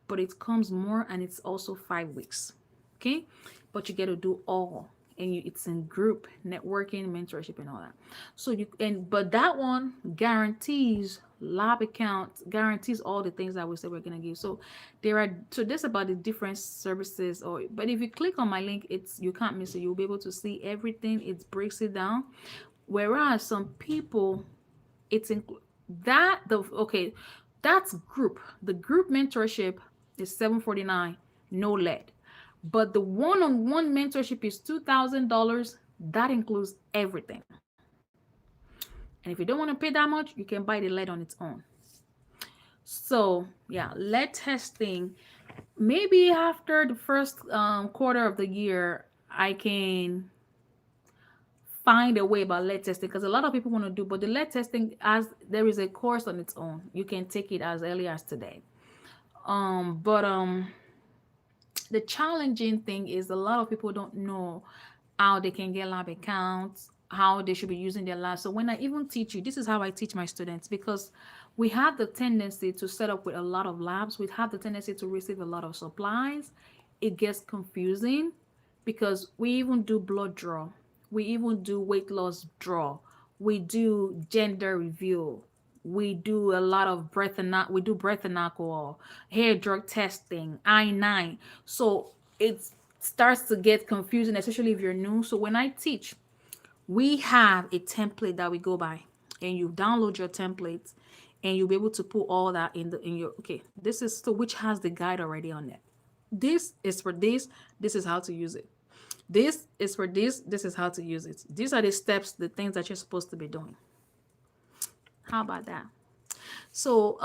but it comes more, and it's also 5 weeks. Okay, but you get to do all, and it's in group networking, mentorship, and all that. So you and but that one guarantees lab account, guarantees all the things that we say we're gonna give. So there's about the different services, or but if you click on my link, it's you can't miss it. You'll be able to see everything. It breaks it down. Whereas some people, it's in that the okay, that's group. The group mentorship is 749, no lead. But the one-on-one mentorship is $2,000. That includes everything. And if you don't want to pay that much, you can buy the lead on its own. So yeah, lead testing. Maybe after the first quarter of the year, I can find a way about lead testing, because a lot of people want to do, but the lead testing, as there is a course on its own, you can take it as early as today. But the challenging thing is a lot of people don't know how they can get lab accounts, how they should be using their lab. So when I even teach you, this is how I teach my students, because we have the tendency to set up with a lot of labs. We have the tendency to receive a lot of supplies. It gets confusing because we even do blood draw. We even do weight loss draw. We do gender review. We do a lot of we do breath and alcohol, hair drug testing, I9. So it starts to get confusing, especially if you're new. So when I teach, we have a template that we go by, and you download your templates, and you'll be able to put all that in your okay. This is so which has the guide already on it. This is for this. This is how to use it. This is for this. This is how to use it. These are the steps, the things that you're supposed to be doing. How about that? So,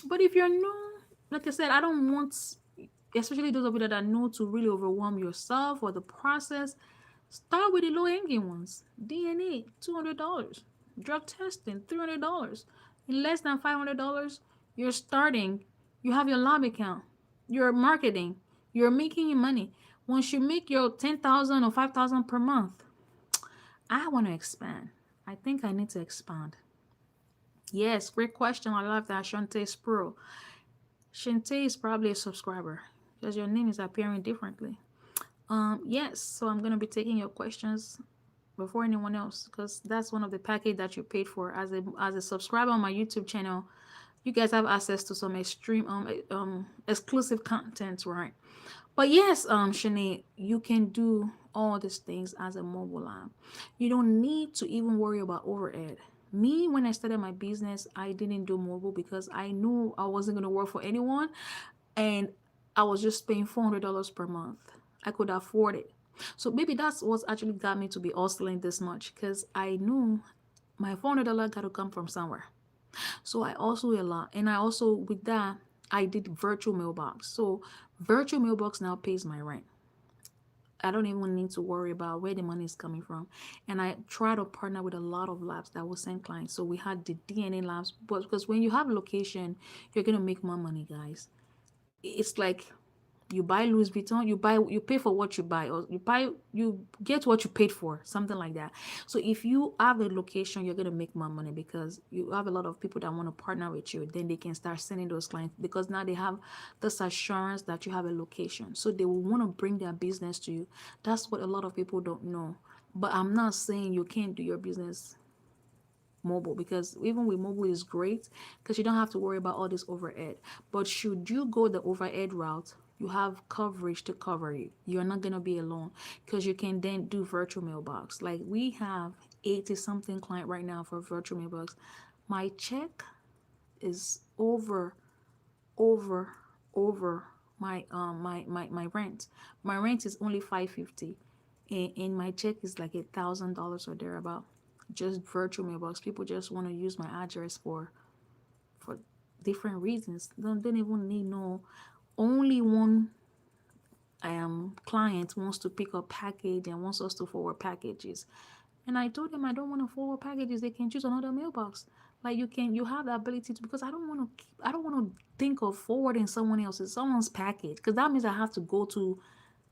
but if you're new, like I said, I don't want, especially those of you that are new, to really overwhelm yourself or the process. Start with the low hanging ones. DNA, $200. Drug testing, $300. In less than $500, you're starting. You have your lab account. You're marketing. You're making your money. Once you make your 10,000 or 5,000 per month, I want to expand. I think I need to expand. Yes, great question. I love that. Shante Spro. Shante is probably a subscriber because your name is appearing differently. Yes, so I'm gonna be taking your questions before anyone else, because that's one of the package that you paid for as a subscriber on my YouTube channel. You guys have access to some extreme exclusive content, right? But yes, Shanae, you can do all these things as a mobile app. You don't need to even worry about overhead. Me, when I started my business, I didn't do mobile because I knew I wasn't going to work for anyone, and I was just paying $400 per month. I could afford it. So maybe that's what actually got me to be hustling this much, because I knew my $400 got to come from somewhere. So I also a lot. And I also, with that, I did virtual mailbox. So virtual mailbox now pays my rent. I don't even need to worry about where the money is coming from. And I try to partner with a lot of labs that will send clients. So we had the DNA labs, but because when you have location, you're gonna make more money, guys. It's like you buy Louis Vuitton, you pay for what you buy, or you get what you paid for, something like that. So if you have a location, you're gonna make more money because you have a lot of people that want to partner with you. Then they can start sending those clients, because now they have this assurance that you have a location. So they will want to bring their business to you. That's what a lot of people don't know. But I'm not saying you can't do your business mobile, because even with mobile is great because you don't have to worry about all this overhead. But should you go the overhead route, you have coverage to cover you. You're not gonna be alone because you can then do virtual mailbox. Like we have 80 something client right now for virtual mailbox. My check is over over my rent. My rent is only 550, and my check is like $1,000 or thereabout. Just virtual mailbox. People just want to use my address for different reasons. Don't even need no. Only one client wants to pick up package and wants us to forward packages. And I told them I don't want to forward packages. They can choose another mailbox. Like you have the ability to, because I don't want to think of forwarding someone's package, because that means I have to go to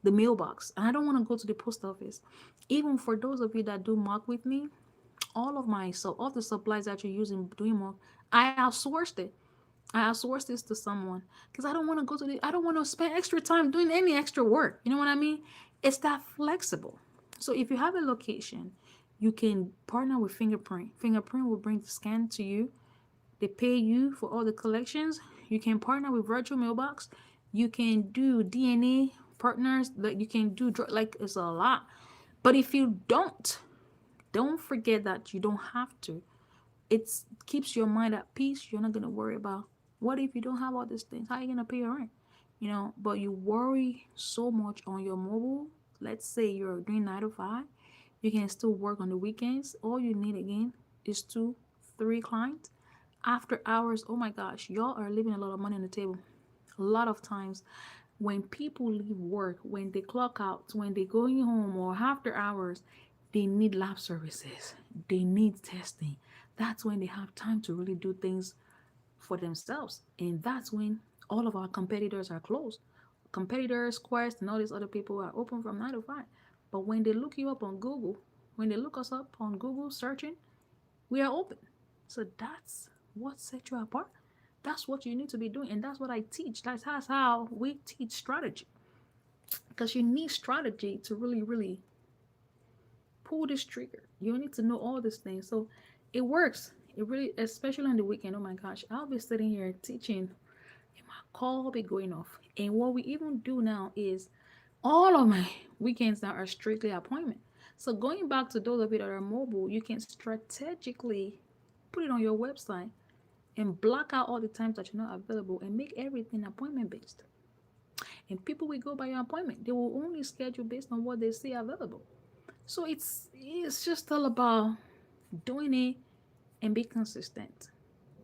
the mailbox and I don't want to go to the post office. Even for those of you that do mock with me, all the supplies that you're using doing mock, I outsourced it. I outsource this to someone because I don't want to spend extra time doing any extra work. You know what I mean? It's that flexible. So if you have a location, you can partner with Fingerprint. Fingerprint will bring the scan to you. They pay you for all the collections. You can partner with Virtual Mailbox. You can do DNA partners. Like you can do like it's a lot. But if you don't forget that you don't have to. It keeps your mind at peace. You're not gonna worry about what if you don't have all these things. How are you gonna pay your rent? You know, but you worry so much on your mobile. Let's say you're doing 9 to 5, you can still work on the weekends. All you need again is two, three clients. After hours, oh my gosh, y'all are leaving a lot of money on the table. A lot of times when people leave work, when they clock out, when they going home or after hours, they need lab services. They need testing. That's when they have time to really do things for themselves. And that's when all of our competitors are closed. Competitors, Quest, and all these other people are open from 9 to 5. But when they look you up on Google, when they look us up on Google searching, we are open. So that's what sets you apart. That's what you need to be doing. And that's what I teach. That's how we teach strategy. Because you need strategy to really, really pull this trigger. You need to know all these things. So it works. It really, especially on the weekend. Oh my gosh, I'll be sitting here teaching, and my call will be going off. And what we even do now is all of my weekends now are strictly appointment. So going back to those of you that are mobile, you can strategically put it on your website and block out all the times that you're not available and make everything appointment based. And people will go by your appointment. They will only schedule based on what they see available. So it's just all about doing it and be consistent,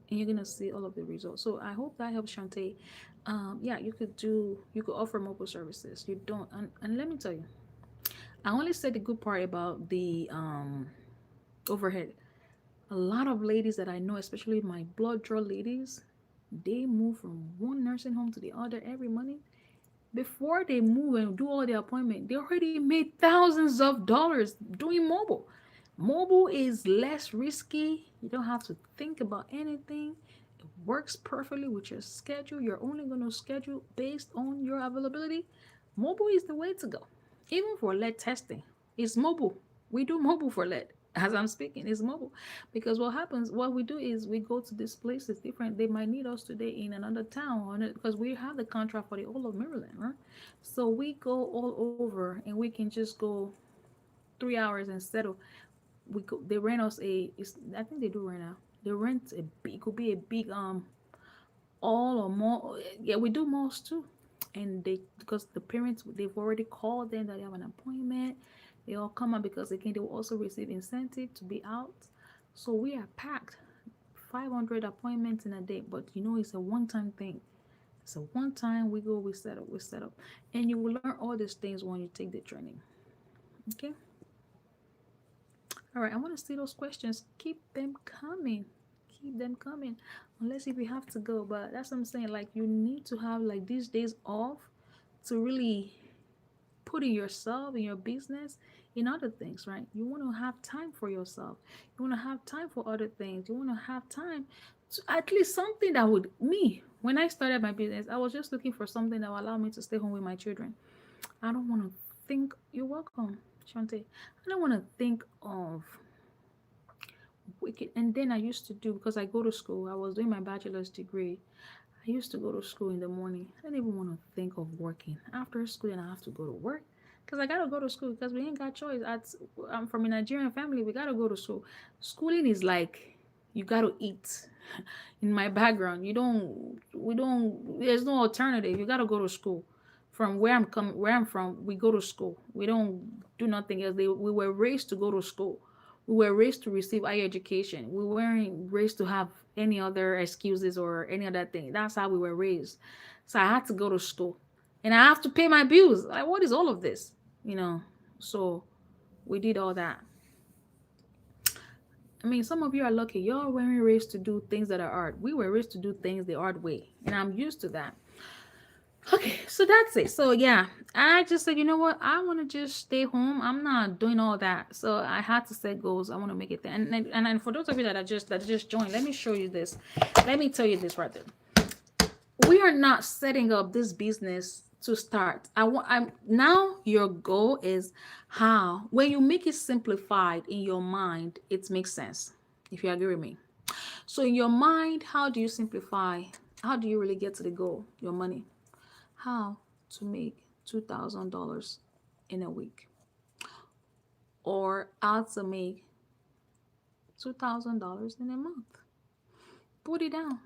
and you're gonna see all of the results. So I hope that helps, Shantae. Yeah, you could offer mobile services. You don't, and let me tell you, I only said the good part about the overhead. A lot of ladies that I know, especially my blood draw ladies, they move from one nursing home to the other every morning. Before they move and do all their appointment, they already made thousands of dollars doing mobile. Mobile is less risky. You don't have to think about anything. It works perfectly with your schedule. You're only going to schedule based on your availability. Mobile is the way to go. Even for lead testing, it's mobile. We do mobile for lead. As I'm speaking, it's mobile. Because what happens, what we do is we go to this place, it's different. They might need us today in another town because we have the contract for the whole of Maryland, right? So we go all over and we can just go 3 hours instead of they rent us I think they do right now. They rent a big, could be a big all or more. Yeah, we do malls too. And they, because the parents, they've already called them that they have an appointment. They all come out because again they will also receive incentive to be out. So we are packed. 500 appointments in a day, but you know it's a one-time thing. It's a one-time, we go, we set up, and you will learn all these things when you take the training. Okay. All right, I want to see those questions. Keep them coming. Keep them coming. Unless if you have to go, but that's what I'm saying. Like you need to have like these days off to really put in yourself in your business in other things, right? You want to have time for yourself. You want to have time for other things. You want to have time to at least something that would me. When I started my business, I was just looking for something that would allow me to stay home with my children. I don't want to think. You're welcome, Shante. I don't want to think of wicked. And then I used to do, because I go to school, I was doing my bachelor's degree. I used to go to school in the morning. I didn't even want to think of working after school, and I have to go to work because I gotta go to school because we ain't got choice. I'm from a Nigerian family. We gotta go to school. Schooling is like you gotta eat. In my background, you don't. We don't. There's no alternative. You gotta go to school. From where I'm from, we go to school. We don't do nothing else. We were raised to go to school. We were raised to receive higher education. We weren't raised to have any other excuses or any other thing. That's how we were raised. So I had to go to school, and I have to pay my bills. Like, what is all of this? You know. So we did all that. I mean, some of you are lucky. Y'all weren't raised to do things that are hard. We were raised to do things the hard way, and I'm used to that. Okay, so that's it. So yeah, I just said, you know what? I want to just stay home. I'm not doing all that. So I had to set goals. I want to make it there. And for those of you that just joined, let me show you this. Let me tell you this right there. We are not setting up this business to start. I'm now your goal is how when you make it simplified in your mind, it makes sense. If you agree with me. So in your mind, how do you simplify? How do you really get to the goal? Your money. How to make $2,000 in a week, or how to make $2,000 in a month. Put it down.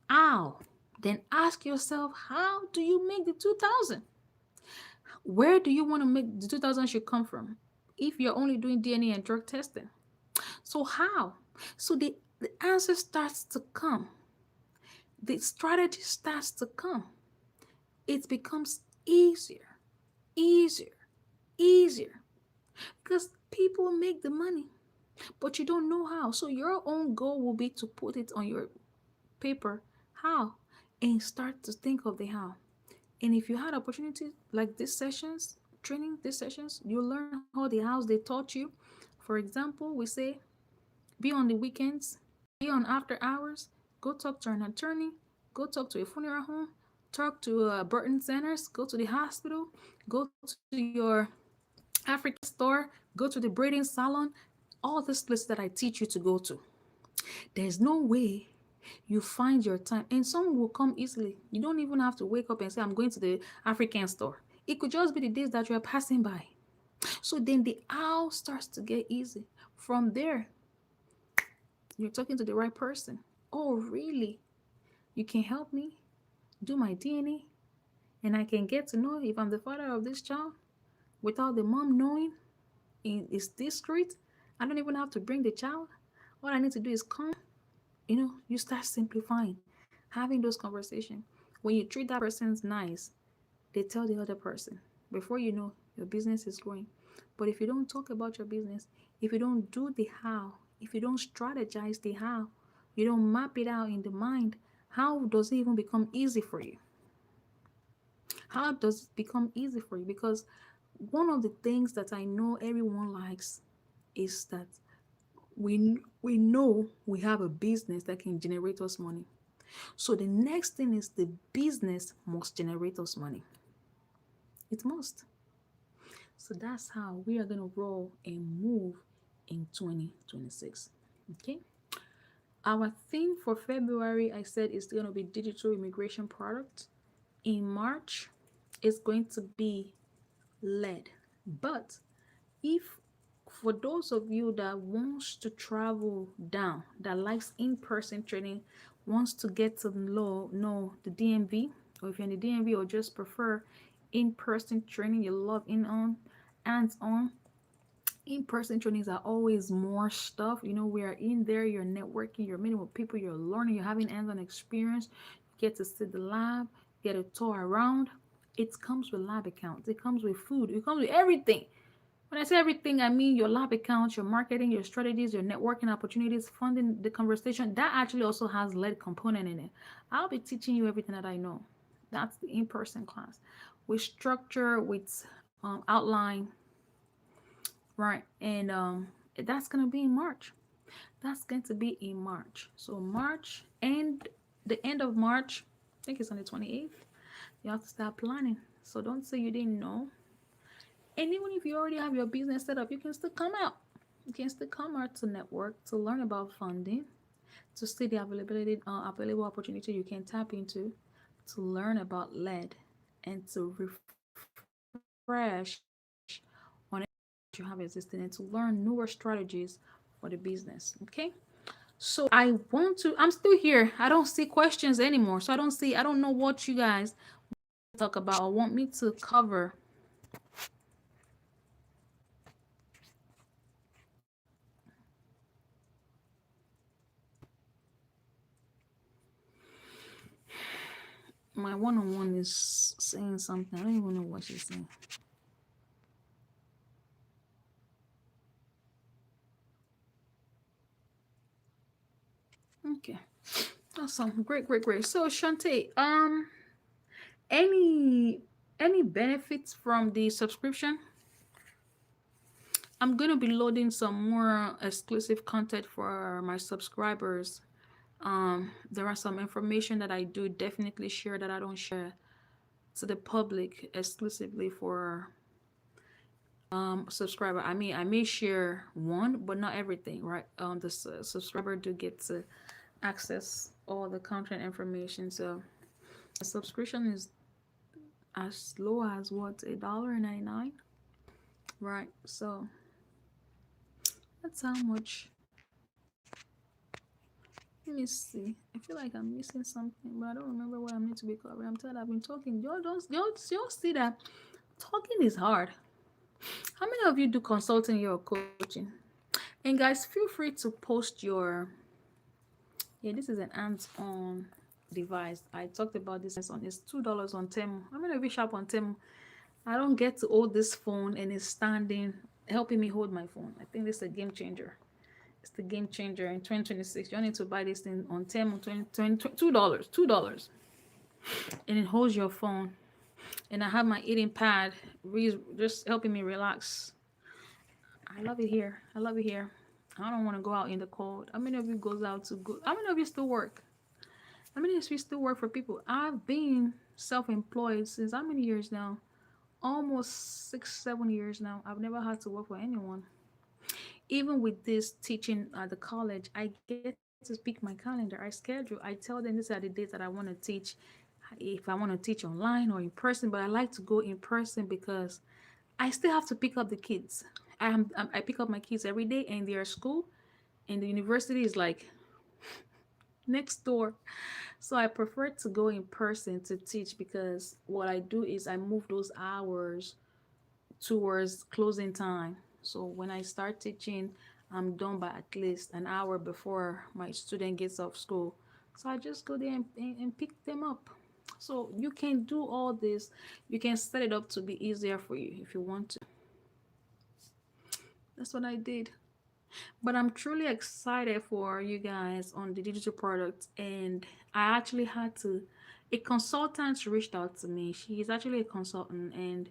How? Then ask yourself, how do you make the 2,000? Where do you want to make the 2,000 should come from? If you're only doing DNA and drug testing. So how? So the answer starts to come. The strategy starts to come. It becomes easier, easier, easier because people make the money, but you don't know how. So your own goal will be to put it on your paper how and start to think of the how. And if you had opportunity like these sessions, training these sessions, you learn how the hows they taught you. For example, we say be on the weekends, be on after hours, go talk to an attorney, go talk to a funeral home, talk to Burton Centers, go to the hospital, go to your African store, go to the braiding salon, all these places that I teach you to go to. There's no way you find your time, and some will come easily. You don't even have to wake up and say, I'm going to the African store. It could just be the days that you are passing by. So then the how starts to get easy. From there, you're talking to the right person. Oh, really? You can help me do my DNA, and I can get to know if I'm the father of this child without the mom knowing. It's discreet. I don't even have to bring the child. All I need to do is come. You start simplifying, having those conversations. When you treat that person's nice, they tell the other person. Before you know, your business is growing. But if you don't talk about your business, if you don't do the how, if you don't strategize the how, you don't map it out in the mind, how does it even become easy for you? How does it become easy for you? Because one of the things that I know everyone likes is that we know we have a business that can generate us money. So the next thing is the business must generate us money. It must. So that's how we are going to roll and move in 2026. Okay. Our theme for February, I said, is going to be digital immigration product. In March, it's going to be lead. But if for those of you that wants to travel down, that likes in-person training, wants to get to know the DMV, or if you're in the DMV or just prefer in-person training, you love hands-on. In-person trainings are always more stuff. We are in there, you're networking, you're meeting with people, you're learning, you're having hands-on experience. You get to see the lab, get a tour around. It comes with lab accounts, it comes with food, it comes with everything. When I say everything, I mean your lab accounts, your marketing, your strategies, your networking opportunities, funding the conversation. That actually also has lead component in it. I'll be teaching you everything that I know. That's the in-person class. With structure, with outline, right? And that's gonna be in March. That's going to be in March. So March and the end of March, I think it's on the 28th. You have to start planning. So don't say you didn't know. And even if you already have your business set up, you can still come out. You can still come out to network, to learn about funding, to see the available opportunity you can tap into, to learn about lead, and to refresh on everything that you have existing, and to learn newer strategies for the business. Okay. So I'm still here. I don't see questions anymore. So I don't know what you guys talk about or want me to cover. My one-on-one is saying something. I don't even know what she's saying. Okay. Awesome. Great. So Shantae, any any benefits from the subscription? I'm gonna be loading some more exclusive content for my subscribers. There are some information that I do definitely share that I don't share to the public exclusively for subscriber. I may share one, but not everything, right? The subscriber do get to access all the content information. So a subscription is as low as what, $1.99, right? So that's how much. Let me see. I feel like I'm missing something, but I don't remember what I need to be covering. I'm tired. I've been talking. Y'all see that talking is hard. How many of you do consulting or coaching? And guys, feel free to post your. Yeah, this is an hands-on device. I talked about this on. It's $2 on Temu. How many of you shop on Temu? I don't get to hold this phone and it's standing, helping me hold my phone. I think this is a game changer. It's the game changer in 2026. You need to buy this thing on Temu, $2, $2, and it holds your phone. And I have my eating pad, just helping me relax. I love it here. I love it here. I don't want to go out in the cold. How many of you goes out to go? How many of you still work? How many of you still work for people? I've been self-employed since how many years now? Almost 6, 7 years now. I've never had to work for anyone. Even with this teaching at the college, I get to speak my calendar. I schedule. I tell them these are the days that I want to teach. If I want to teach online or in person, but I like to go in person because I still have to pick up the kids. I pick up my kids every day, and they're at school, and the university is like next door. So I prefer to go in person to teach because what I do is I move those hours towards closing time. So when I start teaching, I'm done by at least an hour before my student gets off school. So I just go there and pick them up. So you can do all this. You can set it up to be easier for you if you want to. That's what I did. But I'm truly excited for you guys on the digital product. And I actually had to, a consultant reached out to me. She is actually a consultant and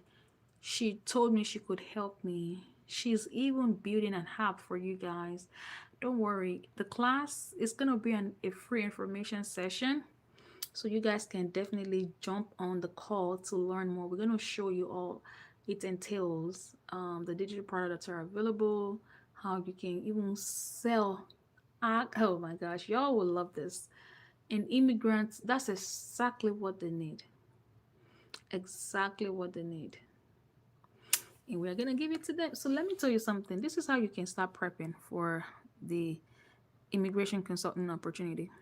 she told me she could help me. She's even building an app for you guys. Don't worry, the class is going to be a free information session. So you guys can definitely jump on the call to learn more. We're going to show you all it entails, the digital products that are available, how you can even sell. Oh my gosh, y'all will love this. And immigrants, that's exactly what they need. Exactly what they need. And we're gonna give it to them. So let me tell you something. This is how you can start prepping for the immigration consultant opportunity.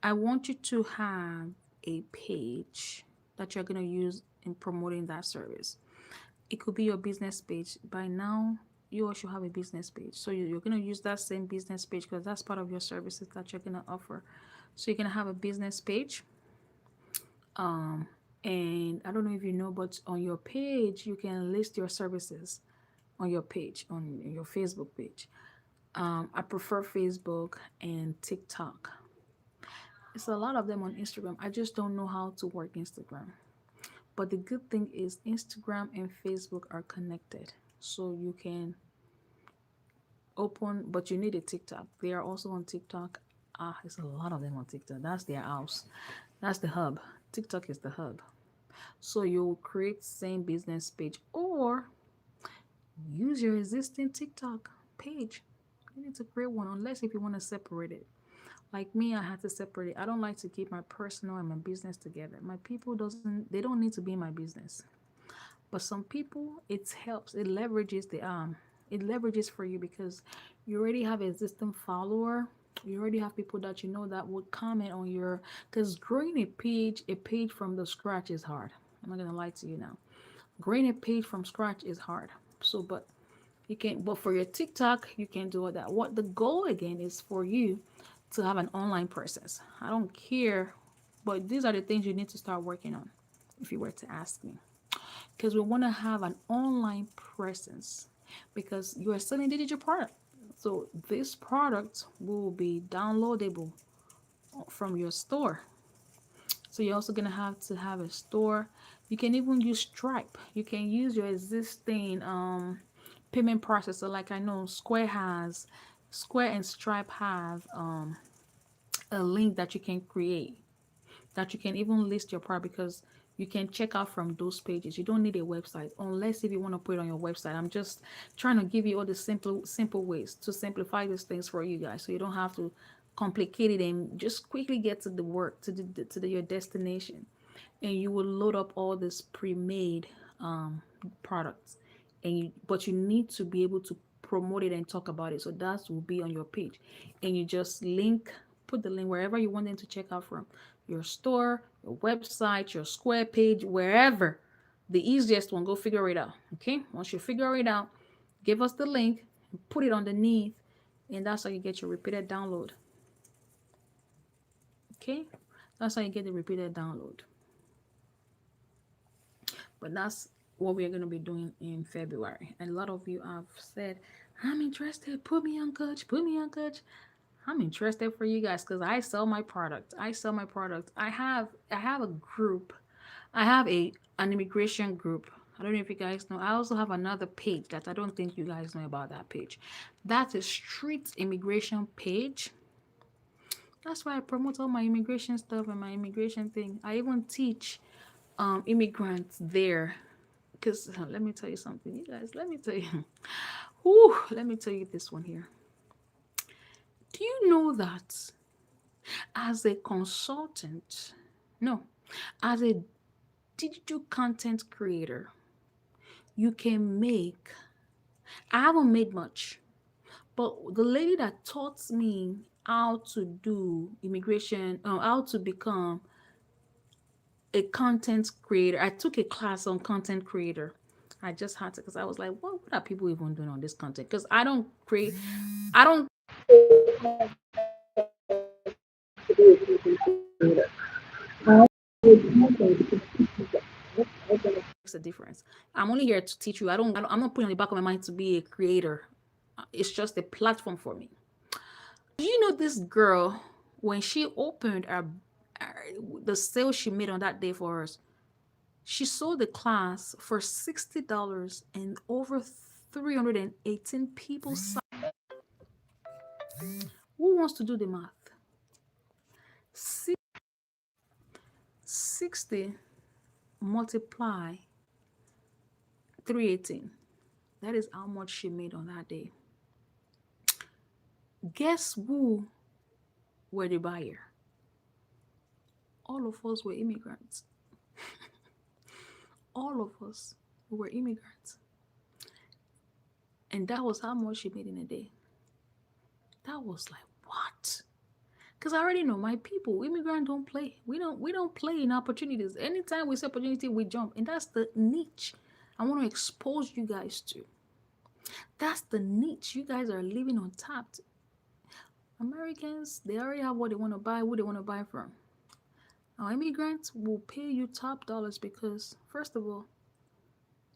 I want you to have a page that you're gonna use in promoting that service. It could be your business page. By now, you all should have a business page. So you're gonna use that same business page because that's part of your services that you're gonna offer. So you're gonna have a business page. Um, and I don't know if you know, but on your page, you can list your services on your page, on your Facebook page. I prefer Facebook and TikTok. It's a lot of them on Instagram. I just don't know how to work Instagram. But the good thing is Instagram and Facebook are connected. So you can open, but you need a TikTok. They are also on TikTok. There's a lot of them on TikTok. That's their house. That's the hub. TikTok is the hub. So you'll create same business page or use your existing TikTok. page. You need to create one, unless if you want to separate it. Like me, I had to separate it. I don't like to keep my personal and my business together. My people doesn't they don't need to be in my business. But some people, it helps. It leverages for you because you already have existing follower. You already have people that you know that would comment on your, because growing a page from the scratch is hard. I'm not gonna lie to you now. Growing a page from scratch is hard. So but you can, but for your TikTok, you can do all that. What the goal again is for you to have an online presence. I don't care, but these are the things you need to start working on if you were to ask me, because we want to have an online presence because you are selling digital product. So this product will be downloadable from your store. So you're also gonna have to have a store. You can even use Stripe. You can use your existing payment processor. Like I know Square and Stripe have a link that you can create, that you can even list your product, because you can check out from those pages. You don't need a website unless if you want to put it on your website. I'm just trying to give you all the simple ways to simplify these things for you guys, so you don't have to complicate it and just quickly get to the work your destination, and you will load up all this pre-made products, and but you need to be able to promote it and talk about it. So that will be on your page, and you just put the link wherever you want them to check out from, your store, your website, your Square page, wherever. The easiest one, go figure it out. Okay, once you figure it out, give us the link, put it underneath, and that's how you get your repeated download. Okay, that's how you get the repeated download. But that's what we're going to be doing in February. And a lot of you have said, I'm interested. Put me on, coach. Put me on, coach. I'm interested for you guys because I sell my product. I sell my product. I have a group. I have an immigration group. I don't know if you guys know. I also have another page that I don't think you guys know about that page. That's a street immigration page. That's why I promote all my immigration stuff and my immigration thing. I even teach immigrants there. Because let me tell you something, you guys. Let me tell you. Whew, let me tell you this one here. Do you know that as a consultant, no, as a digital content creator, you can make, I haven't made much, but the lady that taught me how to do immigration, how to become a content creator, I took a class on content creator. I just had to, because I was like, what are people even doing on this content? Because I don't makes a difference. I'm only here to teach you. I'm not putting on the back of my mind to be a creator. It's just a platform for me. Do you know this girl, when she opened the sale she made on that day for us, she sold the class for $60 and over 318 people. Who wants to do the math? 60 multiply 318. That is how much she made on that day. Guess who were the buyer? All of us were immigrants. All of us were immigrants. And that was how much she made in a day. That was like, what? Because I already know my people, immigrants don't play. We don't play in opportunities. Anytime we see opportunity, we jump. And that's the niche I want to expose you guys to. That's the niche you guys are living on tapped. Americans, they already have what they want to buy, who they want to buy from. Now, immigrants will pay you top dollars because, first of all,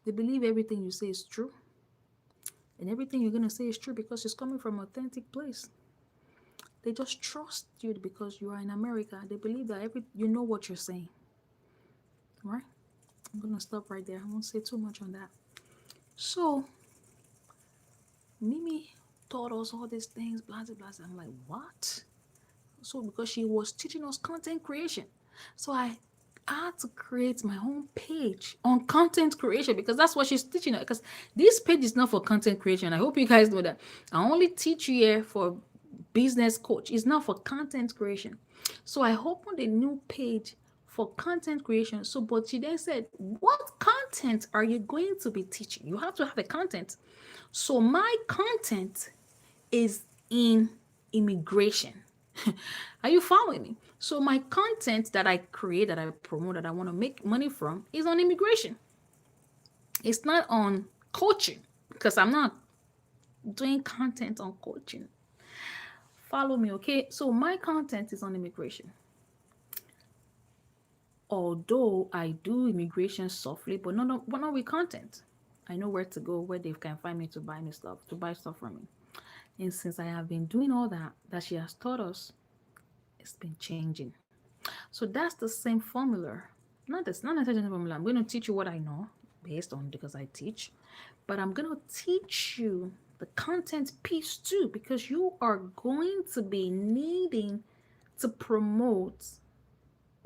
they believe everything you say is true. And everything you're going to say is true because it's coming from an authentic place. They just trust you because you are in America. They believe that you know what you're saying. Right? I'm going to stop right there. I won't say too much on that. So, Mimi taught us all these things, blah, blah, blah. I'm like, what? So, because she was teaching us content creation. So, I had to create my own page on content creation because that's what she's teaching us. Because this page is not for content creation. I hope you guys know that. I only teach you here for business coach. It's not for content creation. So I opened a new page for content creation. So, but she then said, what content are you going to be teaching? You have to have a content. So my content is in immigration. Are you following me? So my content that I create, that I promote, that I want to make money from is on immigration. It's not on coaching because I'm not doing content on coaching. Follow me, okay? So my content is on immigration. Although I do immigration softly, but not with content. I know where to go, where they can find me to buy me stuff, to buy stuff from me. And since I have been doing all that she has taught us, it's been changing. So that's the same formula. Not necessarily the formula. I'm going to teach you what I know based on because I teach, but I'm going to teach you the content piece too because you are going to be needing to promote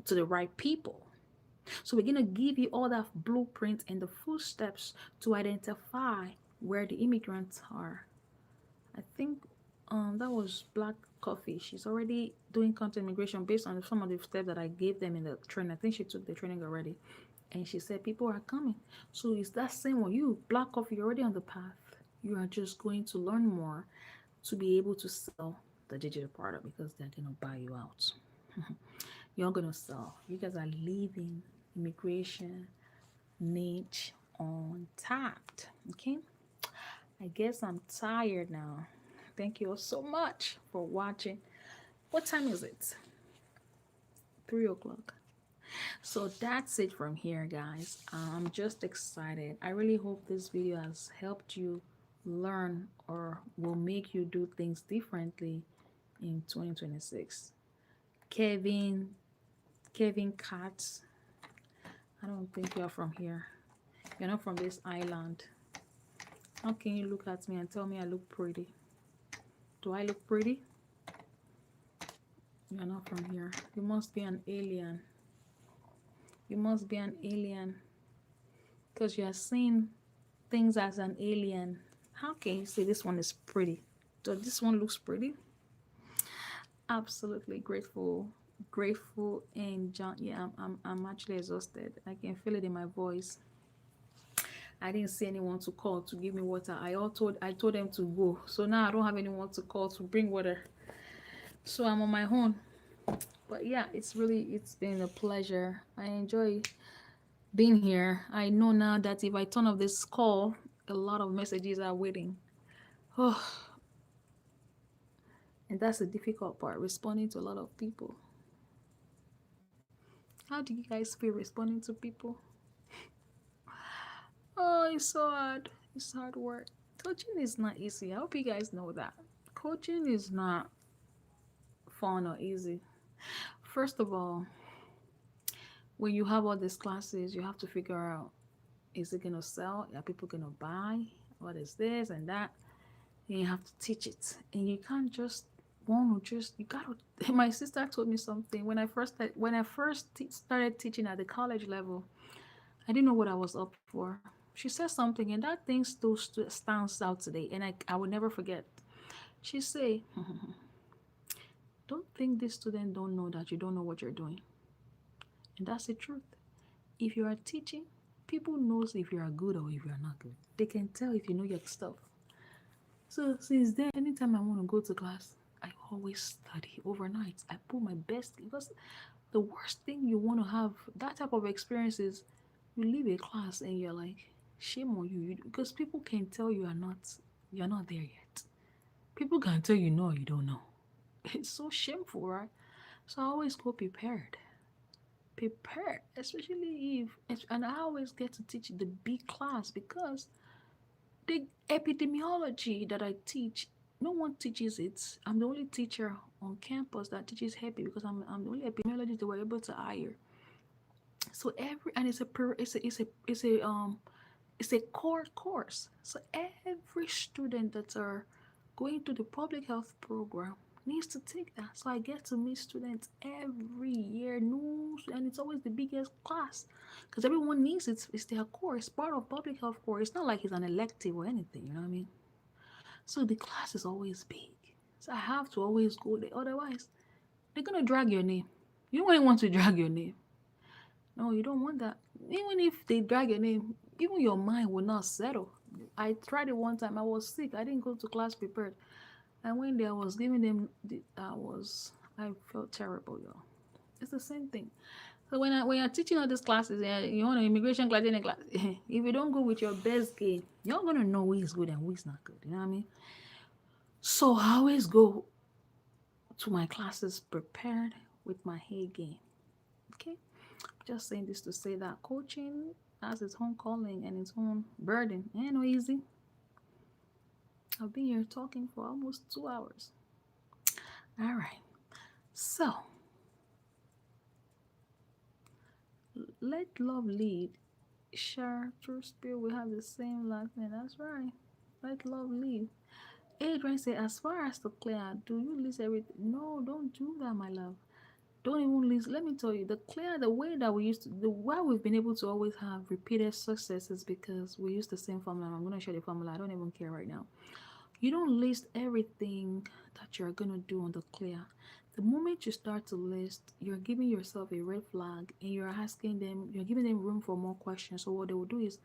to the right people. So we're going to give you all that blueprint and the full steps to identify where the immigrants are. I think that was Black Coffee. She's already doing content migration based on some of the steps that I gave them in the training. I think she took the training already. And she said people are coming. So it's that same one. You, Black Coffee, you're already on the path. You are just going to learn more to be able to sell the digital product because they're gonna buy you out. You're gonna sell. You guys are leaving immigration niche untapped. Okay? I guess I'm tired now. Thank you all so much for watching. What time is it? 3 o'clock. So that's it from here, guys. I'm just excited. I really hope this video has helped you learn or will make you do things differently in 2026. Kevin, Kevin Katz. I don't think you're from here. You're not from this island. How can you look at me and tell me I look pretty? Do I look pretty? You're not from here. You must be an alien. You must be an alien because you are seeing things as an alien. How can you say this one is pretty? Does this one looks pretty? Absolutely grateful, grateful, and John. Yeah, I'm actually exhausted. I can feel it in my voice. I didn't see anyone to call to give me water. I told them to go. So now I don't have anyone to call to bring water. So I'm on my own. But yeah, it's been a pleasure. I enjoy being here. I know now that if I turn off this call, a lot of messages are waiting. Oh, and that's the difficult part, responding to a lot of people. How do you guys feel responding to people? Oh, it's so hard. It's hard work. Coaching is not easy. I hope you guys know that. Coaching is not fun or easy. First of all, when you have all these classes, you have to figure out, is it gonna sell? Are people gonna buy? What is this and that? And you have to teach it. And you can't just want to just you gotta my sister told me something when I first started teaching at the college level. I didn't know what I was up for. She said something and that thing still stands out today and I will never forget. She say, don't think this student don't know that you don't know what you're doing. And that's the truth. If you are teaching, people knows if you are good or if you are not good. They can tell if you know your stuff. So since then, anytime I want to go to class, I always study overnight. I put my best because the worst thing you want to have that type of experience is you leave a class and you're like, shame on you, because people can tell you're not there yet. People can tell you no, you don't know. It's so shameful, right? So I always go prepared, especially and I always get to teach the big class because the epidemiology that I teach, no one teaches it. I'm the only teacher on campus that teaches happy because I'm the only epidemiologist they were able to hire. So every and it's a core course. So every student that are going to the public health program, needs to take that. So I get to meet students every year, no, and it's always the biggest class because everyone needs it. It's their core. It's part of public health core. It's not like it's an elective or anything. You know what I mean? So the class is always big. So I have to always go there. Otherwise, they're gonna drag your name. You don't really want to drag your name. No, you don't want that. Even if they drag your name, even your mind will not settle. I tried it one time. I was sick. I didn't go to class prepared. And when I was giving them, I felt terrible, y'all. It's the same thing. So when you're teaching all these classes, you want an immigration class, in a class, if you don't go with your best game, you're gonna know who is good and who is not good. You know what I mean? So I always go to my classes prepared with my A game. Okay, just saying this to say that coaching has its own calling and its own burden. Ain't no easy. I've been here talking for almost 2 hours. All right, so let love lead. Share true spirit. We have the same last name. That's right. Let love lead. Adrian said, as far as to clear, do you list everything? No, don't do that, my love. Don't even list. Let me tell you, the way that we used to, the why we've been able to always have repeated success is because we use the same formula. I'm gonna share the formula. I don't even care right now. You don't list everything that you're gonna do on the clear. The moment you start to list, you're giving yourself a red flag and you're asking them, you're giving them room for more questions. So what they will do is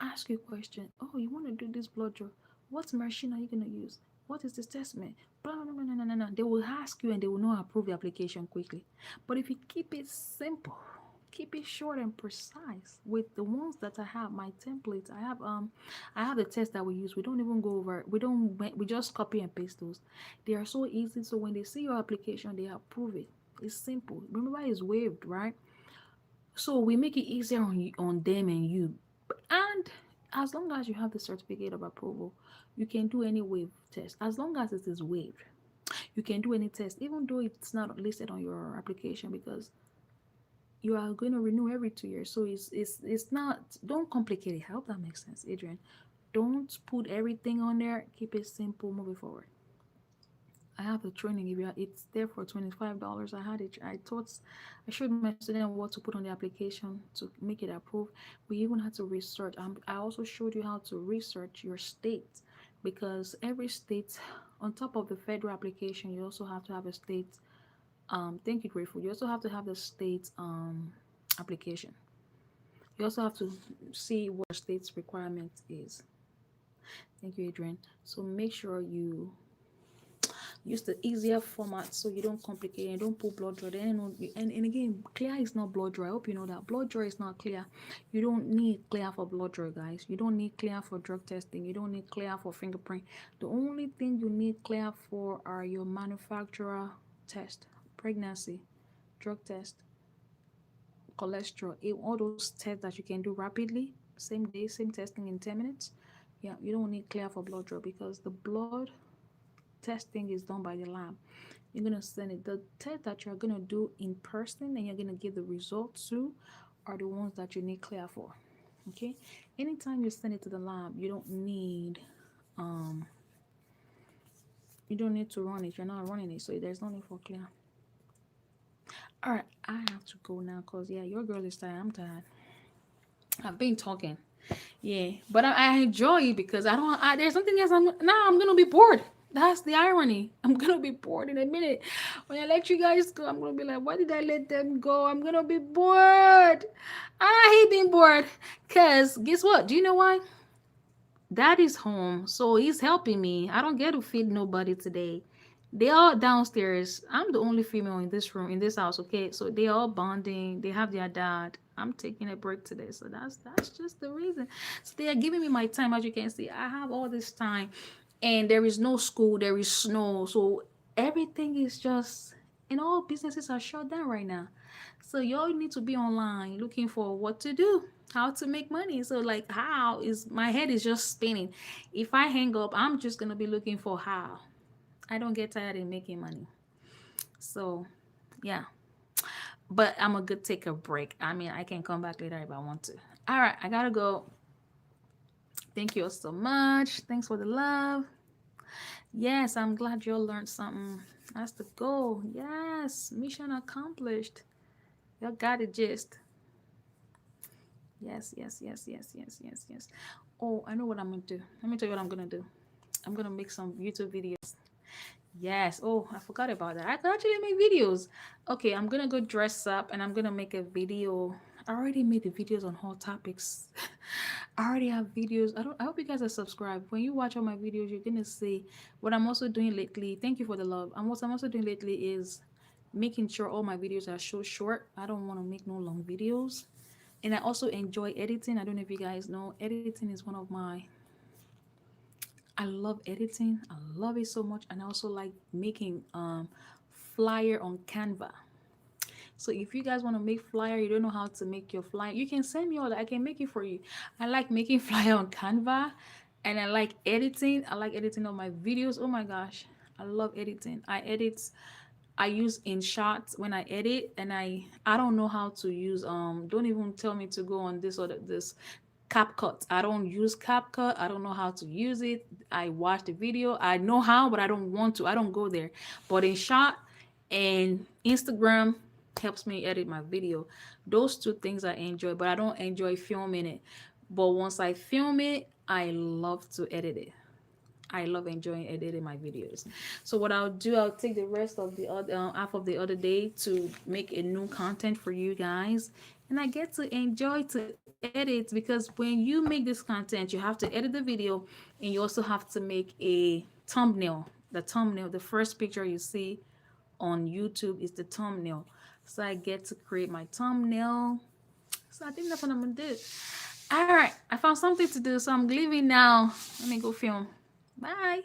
ask you a question. Oh, you want to do this blood draw? What machine are you gonna use? What is this testament? Blah, blah, blah, blah, blah, blah. They will ask you and they will not approve the application quickly. But if you keep it simple, keep it short and precise with the ones that I have, my templates. I have the test that we use. We don't even go over, we just copy and paste those. They are so easy. So when they see your application, they approve it. It's simple. Remember, it's waived, right? So we make it easier on them and you. And as long as you have the certificate of approval, you can do any wave test. As long as it is waived, you can do any test, even though it's not listed on your application because you are going to renew every 2 years. So it's not, don't complicate it. I hope that makes sense, Adrian. Don't put everything on there. Keep it simple. Moving forward. I have the training. If you are, it's there for $25. I had it. I showed my student what to put on the application to make it approved. We even had to research. I also showed you how to research your state because every state, on top of the federal application, you also have to have a state. Thank you, grateful. You also have to have the state application. You also have to see what your state's requirement is. Thank you, Adrian. So make sure you use the easier format so you don't complicate and don't put blood draw. And again, clear is not blood draw. I hope you know that blood draw is not clear. You don't need clear for blood draw, guys. You don't need clear for drug testing. You don't need clear for fingerprint. The only thing you need clear for are your manufacturer test, pregnancy, drug test, cholesterol, all those tests that you can do rapidly, same day, same testing in 10 minutes. Yeah, you don't need clear for blood draw because the blood testing is done by the lab. You're gonna send it. The test that you're gonna do in person and you're gonna give the results to are the ones that you need clear for. Okay. Anytime you send it to the lab, um you don't need to run it. You're not running it, so there's no need for clear. All right, I have to go now because yeah, your girl is tired. I'm tired. I've been talking. Yeah, but I enjoy it because I don't. There's something else. I'm gonna be bored. That's the irony. I'm gonna be bored in a minute. When I let you guys go, I'm gonna be like, why did I let them go? I'm gonna be bored. I hate being bored. Cause guess what? Do you know why? Dad is home, so he's helping me. I don't get to feed nobody today. They all downstairs. I'm the only female in this room, in this house, okay? So they all bonding. They have their dad. I'm taking a break today. So that's just the reason. So they are giving me my time. As you can see, I have all this time. And there is no school, there is snow. So everything is just, and all businesses are shut down right now. So y'all need to be online looking for what to do, how to make money. So like how is my head is just spinning. If I hang up, I'm just gonna be looking for how. I don't get tired in making money. So yeah. But I'm a good take a break. I mean I can come back later if I want to. All right, I gotta go. Thank you all so much. Thanks for the love. Yes, I'm glad you all learned something. That's the goal. Yes, mission accomplished. Y'all got it, gist. Yes, yes, yes, yes, yes, yes, yes. Oh, I know what I'm gonna do. Let me tell you what I'm gonna do. I'm gonna make some YouTube videos. Yes. Oh, I forgot about that. I can actually make videos. Okay, I'm gonna go dress up and I'm gonna make a video. I already made the videos on all topics. I already have videos. I hope you guys are subscribed. When you watch all my videos, you're gonna see what I'm also doing lately. Thank you for the love. I'm also doing lately is making sure all my videos are so short. I don't want to make no long videos. And I also enjoy editing. I don't know if you guys know, editing is one of my I love editing. I love it so much, and I also like making flyer on Canva. So if you guys want to make flyer, you don't know how to make your flyer, you can send me all that. I can make it for you. I like making flyer on Canva, and I like editing. I like editing all my videos. Oh my gosh, I love editing. I use InShot when I edit, and I don't know how to use don't even tell me to go on this or this CapCut. I don't use CapCut. I don't know how to use it. I watch the video. I know how, but I don't want to. I don't go there. But InShot and Instagram helps me edit my video. Those two things I enjoy, but I don't enjoy filming it. But once I film it, I love to edit it. I love enjoying editing my videos. So what I'll do, I'll take the rest of the other half of the other day to make a new content for you guys, and I get to enjoy to edit because when you make this content, you have to edit the video, and you also have to make a thumbnail. The thumbnail, the first picture you see on YouTube is the thumbnail. So I get to create my thumbnail. So I think that's what I'm gonna do. All right, I found something to do, so I'm leaving now. Let me go film. Bye.